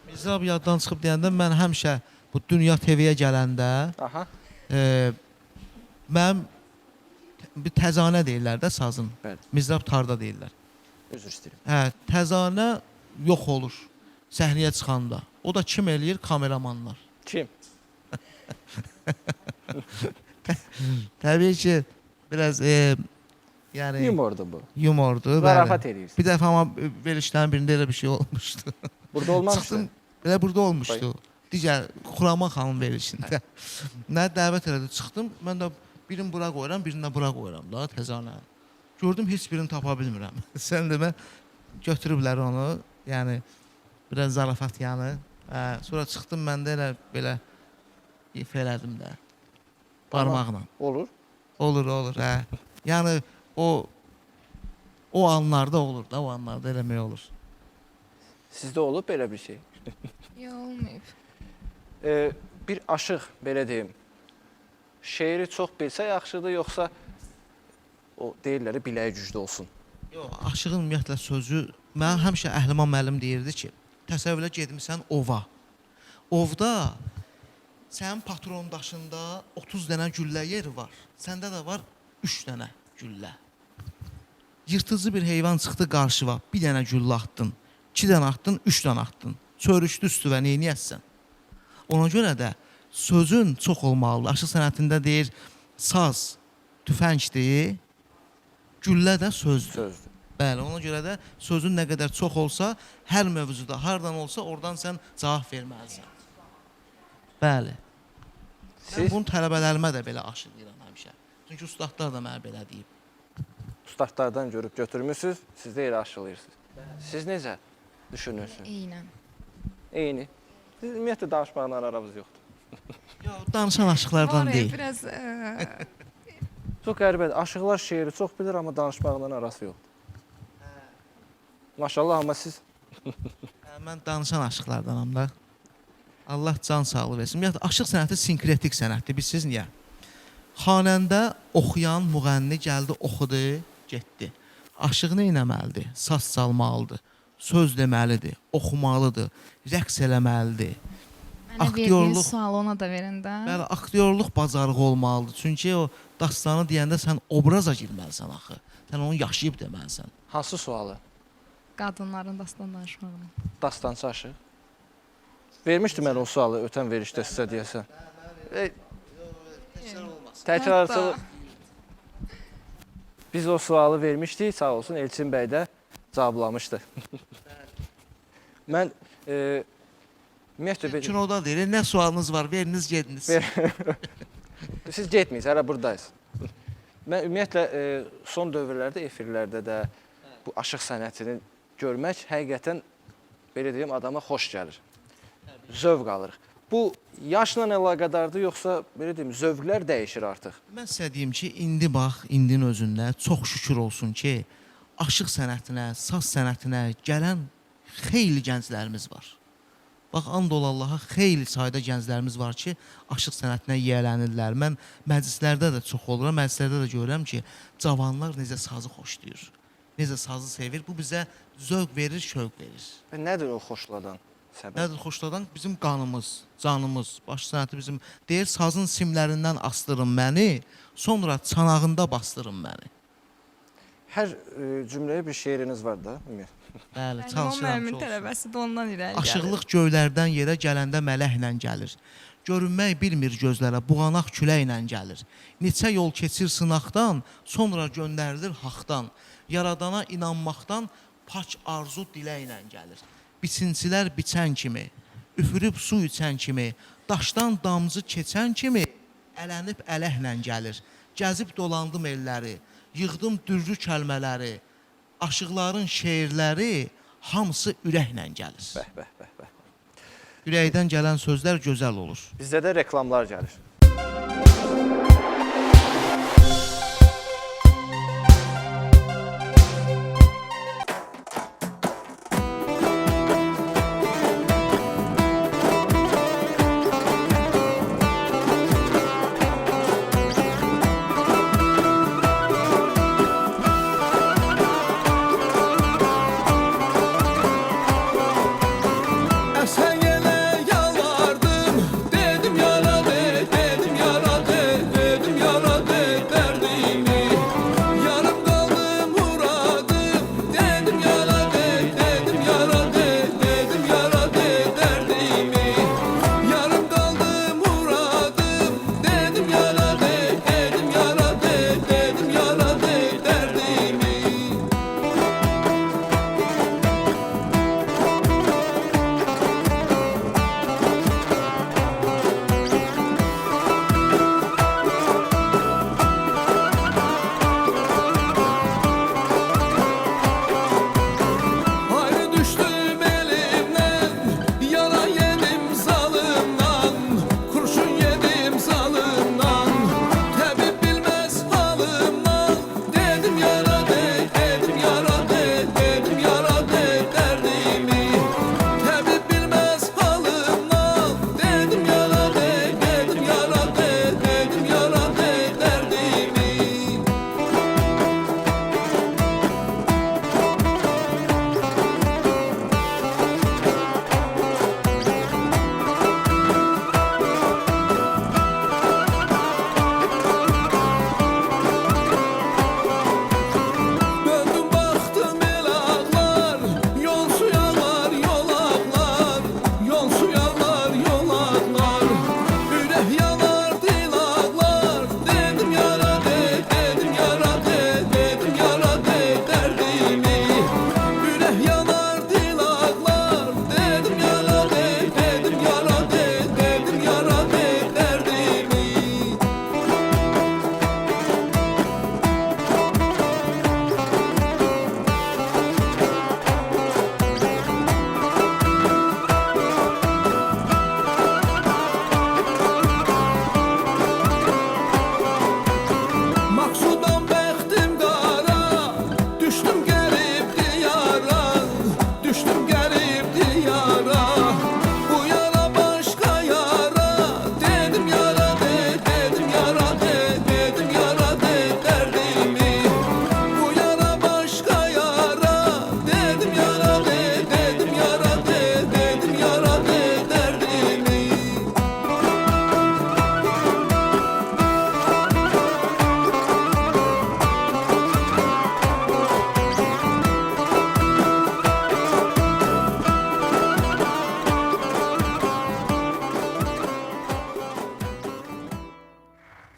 Mizrab yaddan çıxıb deyəndə mən həmişə bu Dünya TV-yə gələndə Aha. mənim bir təzanə deyirlər də sazın. Bəli. Mizrab tarda deyirlər. Üzr istəyirəm. Hə, təzanə yox olur səhnəyə çıxanda. O da kim eləyir? Kameramanlar. Kim? Təbii ki, biraz yəni Yumordur bu. yumordur. Zarafat bəli. eləyirsən. Bir dəfə amma verilişlərin birində elə bir şey olmuşdu. Burada olmamışdı. Çıxdım, elə burada olmuşdu. Digər Xuraman xanım verilişində. Nə dəvət elədi, çıxdım. Mən də birini bura qoyuram, birini də bura qoyuram da təzanə. Gördüm heç birini tapa bilmirəm. Sən demə götürüblər onu. Yəni biraz zarafat yanı. Sonra çıxdım mən də elə belə elədim də. Barmaqla. Olur. Olur, hə. Yəni o anlarda olur da, o anlarda eləmək olur. Sizdə olub belə bir şey? Yox, olmayıb. Bir aşıq, belə deyim, şeiri çox bilsə yaxşıdır, yoxsa o deyirləri biləyi güclü olsun? Yox, aşığın ümumiyyətlə sözü, mən həmişə Əhliman müəllim deyirdi ki, təsəvvürlə gedmisən ova. Ovda sənin patron daşında 30 dənə güllə yeri var. Səndə də var 3 dənə güllə. Yırtıcı bir heyvan çıxdı qarşıva, bir dənə güllə atdın, 2 dənə atdın, 3 dənə atdın. Çörüşdü üstüvə, neyniyəsən? Ona görə də sözün çox olmalıdır. Aşıq sənətində deyir, saz tüfəngdir, güllə də sözdür. Bəli, ona görə də sözün nə qədər çox olsa, hər mövzuda, hardan olsa, oradan sən cavab verməlisən. Bəli. Mən bunu tələbələrimə də belə aşılayıram həmişə. Çünki ustadlar da mənə belə deyib. Ustadlardan görüb götürmüsünüz, siz də elə aşılayırsınız. Siz necə düşünürsünüz? Eynən. Eyni. Siz ümumiyyətlə danışmaqla aranız yoxdur. Yox, danışan aşıqlardan deyil. Biraz Çox qəribədir. Aşıqlar şeiri çox bilir, amma danışmaqla arası yoxdur. Maşallah, amma siz... Mən danışan aşıqlardanam da. Allah can sağlığı versin. Ümumiyyətlə, aşıq sənəti sinkretik sənətdir. Bilirsiniz niyə? Xanəndə oxuyan müğənni gəldi, oxudu, getdi. Aşıq nə etməlidir? Saz çalmalıdır, söz deməlidir, oxumalıdır, rəqs eləməlidir. mənə verdiyin sualı ona da verin də. Bəli, aktyorluq bacarığı olmalıdır. Çünki o dastanı deyəndə sən obraza girməlisən axı. Sən onu yaşayıb deməlisən. Hansı sualı? Qadınların dastan danışmağını. Dastançı aşıq. Vermişdim mən o sualı ötən verişdə sizə deyəsən. Təkrarçı. Biz o sualı vermişdik, sağ olsun Elçin bəy də cavablamışdı. Mən ümumiyyətlə... Kinoda deyir, nə sualınız var, veriniz, gediniz. Siz getməyiz, hələ buradayız. Mən ümumiyyətlə son dövrlərdə, efirlərdə də bu aşıq sənətini görmək həqiqətən, belə deyim, adama xoş gəlir. Zövq alırıq. Bu yaşla əlaqədardır, yoxsa belə deyim, zövqlər dəyişir artıq? Mən sizə deyim ki, indi bax, indinin özündə çox şükür olsun ki, aşıq sənətinə, saz sənətinə gələn xeyli gənclərimiz var. Bax, and ol Allaha, xeyli sayda gənclərimiz var ki, aşıq sənətinə yiyələnirlər. Mən məclislərdə də çox oluram, məclislərdə də görürəm ki, cavanlar necə sazı xoşlayır, necə sazı sevir. Bu bizə zövq verir, şövq verir. Nədir o xoşladan səbəb? Nədir xoşladan? Bizim qanımız, canımız, baş sənəti bizim. Deyir, sazın simlərindən astırın məni, sonra çanağında bastırın məni. Hər cümləyə bir şeiriniz var da. Bəli, O çalışıram müəllimin ki, olsun. tələbəsi də ondan irəli gəlir. Aşıqlıq göylərdən yerə gələndə mələklə gəlir. Görünmək bilmir gözlərə, buğanaq küləklə gəlir. Neçə yol keçir sınaqdan, sonra göndərilir haqdan. Yaradana inanmaqdan pak arzu diləklə gəlir. Biçincilər biçən kimi, üfürüb su içən kimi, daşdan damcı keçən kimi, ələnib ələklə gəlir. Gəzib dolandım elləri, yığdım dürrü kəlmələri, aşıqların şeirləri hamısı ürəklə gəlir. Bəh, bəh, bəh, bəh. Ürəkdən gələn sözlər gözəl olur. Bizdə də reklamlar gəlir. Əsən yenə yalvardım, dedim yaralı,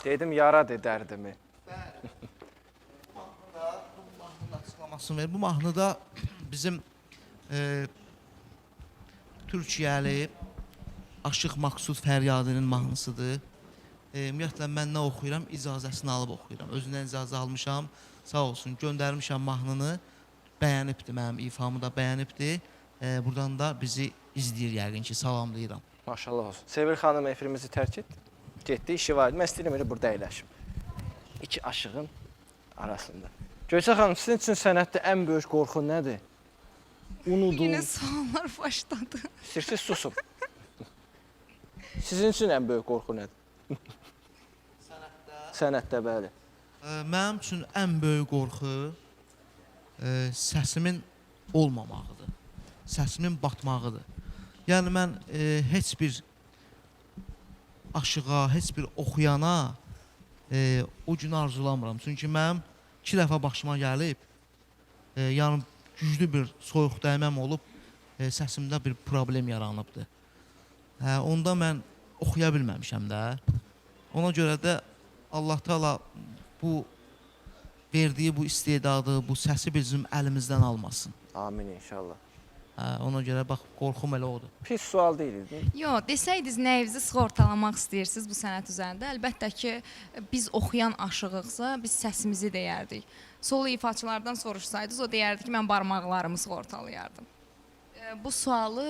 Dedim yara de dərdimi. Mahnının açıqlamasını verir. Bu mahnıda bizim Türkiyəli Aşıq Maqsud Fəryadinin mahnısıdır. Ümumiyyətlə mən nə oxuyuram, icazəsini alıb oxuyuram. Özündən icazə almışam, sağ olsun. Göndərmişəm mahnını, bəyənibdir, mənim ifamı da bəyənibdir. Buradan da bizi izləyir yəqin ki, salamlayıram. Maşallah olsun. Sevil xanım efirimizi tərk et. Getdi, işi var idi. Mən istəyirəm elə burada əyləşim. İki aşığın arasında. Göyçə xanım, sizin üçün sənətdə ən böyük qorxu nədir? Unudun. Yine suallar başladı. İstəyirsiniz susun. Sizin üçün ən böyük qorxu nədir? Sənətdə, bəli. Mənim üçün ən böyük qorxu səsimin olmamağıdır. Səsimin batmağıdır. Yəni mən heç bir aşığa, heç bir oxuyana o günü arzulamıram. Çünki mənim 2 dəfə başıma gəlib, yəni güclü bir soyuq dəyməm olub, səsimdə bir problem yaranıbdır. Onda mən oxuya bilməmişəm də. Ona görə də Allah Teala bu verdiyi bu istedadı, bu səsi bizim əlimizdən almasın. Amin inşallah. Ona görə bax, qorxum elə odur. Pis sual deyil. Yo, desəydiniz nəyinizi sığortalamaq istəyirsiniz bu sənət üzərində? Əlbəttə ki, biz oxuyan aşığıqsa, biz səsimizi deyərdik. Solo ifaçılardan soruşsaydınız, o deyərdi ki, mən barmaqlarımı sığortalayardım. Bu sualı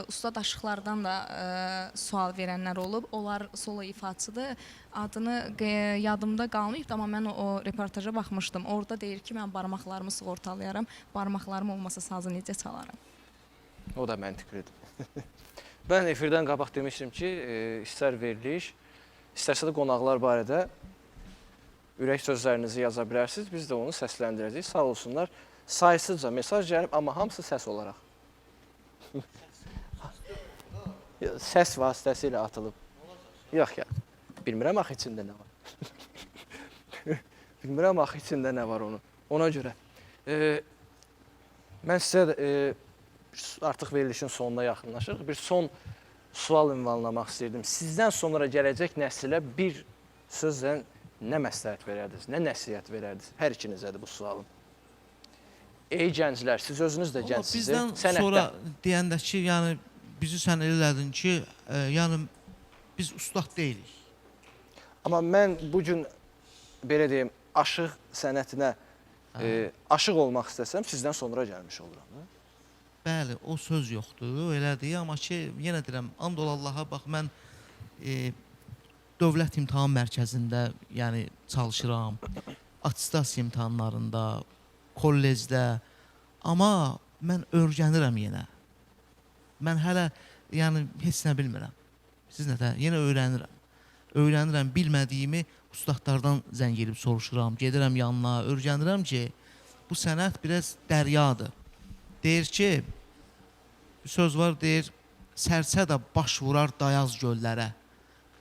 ustad aşıqlardan da sual verənlər olub. Onlar solo ifaçıdır. Adını yadımda qalmayıb, amma mən o reportaja baxmışdım. Orada deyir ki, mən barmaqlarımı sığortalayaram. Barmaqlarım olmasa sazı necə çalaram? O da məntiqlidir. Mən efirdən qabaq demişdim ki, istər veriliş, istərsə də qonaqlar barədə ürək sözlərinizi yaza bilərsiniz. Biz də onu səsləndirəcəyik. Sağ olsunlar. Saysızca mesaj gəlib, amma hamısı səs olaraq. Səs vasitəsilə atılıb. Yox ya, bilmirəm axı içində nə var. Bilmirəm axı içində nə var onun. Ona görə. Mən sizə artıq verilişin sonuna yaxınlaşırıq. Bir son sual ünvanlamaq istəyirdim. Sizdən sonra gələcək nəsilə bir sözlə nə məsləhət verərdiniz, nə nəsiyyət verərdiniz? Hər ikinizədir bu sualın. Ey gənclər, siz özünüz də gəncsiniz. Bizdən sonra deyəndə ki, yəni bizi sən elədin ki, yəni biz ustad deyilik. Amma mən bu gün belə deyim, aşıq sənətinə aşıq olmaq istəsəm, sizdən sonra gəlmiş oluram. Bəli, o söz yoxdur, elədir. Amma ki, yenə deyirəm, and ol Allaha, bax mən Dövlət İmtahan Mərkəzində yəni çalışıram, attestasiya imtahanlarında, kollecdə, amma mən öyrənirəm yenə. Mən hələ yəni heç nə bilmirəm. Siz nə də yenə öyrənirəm. Öyrənirəm, bilmədiyimi ustadlardan zəng edib soruşuram, gedirəm yanına, öyrənirəm ki, bu sənət biraz dəryadır. Deyir ki, bir söz var, deyir, sərsə də baş vurar dayaz göllərə.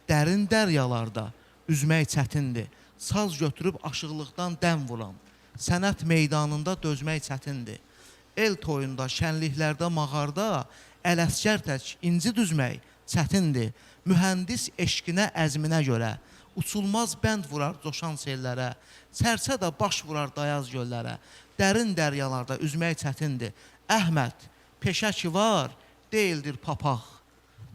Dərin dəryalarda üzmək çətindir. Saz götürüb aşıqlıqdan dəm vuran. Sənət meydanında dözmək çətindir. El toyunda, şənliklərdə, mağarda ələskər tək inci düzmək çətindir. Mühəndis eşqinə, əzminə görə uçulmaz bənd vurar coşan sellərə. Sərsə də baş vurar dayaz göllərə. Dərin dəryalarda üzmək çətindir. Əhməd, peşə ki var, deyildir papaq.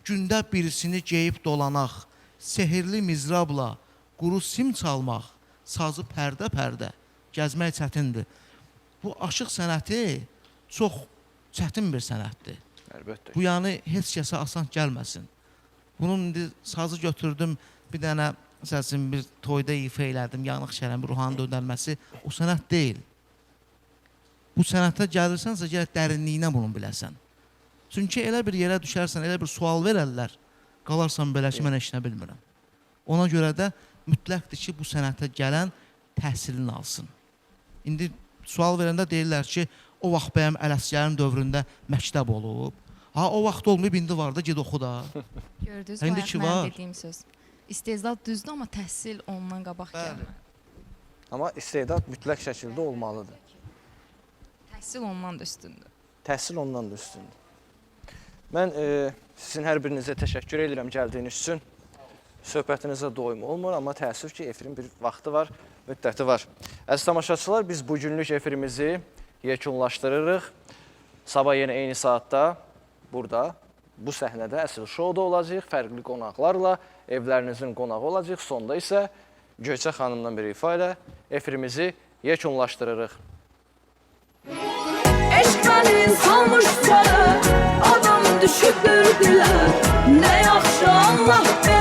Gündə birisini geyib dolanaq. Sehirli mizrabla quru sim çalmaq. Sazı pərdə-pərdə gəzmək çətindir. Bu aşıq sənəti çox çətin bir sənətdir. Əlbəttə. Bu yəni heç kəsə asan gəlməsin. Bunun indi sazı götürdüm, bir dənə səsin bir toyda ifa elədim, yanıq şərəm, ruhanın döndərməsi o sənət deyil. Bu sənətə gəlirsənsə, gələk dərinliyinə bunu biləsən. Çünki elə bir yerə düşərsən, elə bir sual verərlər, qalarsan belə ki, mən eşinə bilmirəm. Ona görə də mütləqdir ki, bu sənətə gələn təhsilini alsın. İndi sual verəndə deyirlər ki, o vaxt bəyəm Ələsgərin dövründə məktəb olub. Ha, o vaxt olmayıb, indi var da, ged oxu da. Gördünüz, İndi bayaq ki, mənim var. dediyim söz. İstedad düzdür, amma təhsil ondan qabaq gəlmir. Amma istedad mütləq şəkildə olmalıdır. Təhsil ondan da üstündür. Təhsil ondan da üstündür. Mən sizin hər birinizə təşəkkür edirəm gəldiyiniz üçün. söhbətinizə doyum olmur, amma təəssüf ki, efirin bir vaxtı var, müddəti var. Əziz tamaşaçılar, biz bugünlük efirimizi yekunlaşdırırıq. Sabah yenə eyni saatda burada, bu səhnədə Əsl Showda olacaq, fərqli qonaqlarla evlərinizin qonağı olacaq. Sonda isə Göyçə xanımdan bir ifa ilə efirimizi yekunlaşdırırıq. Eşq məni salmış çara, adam düşüb bürgülər. Nə yaxşı Allah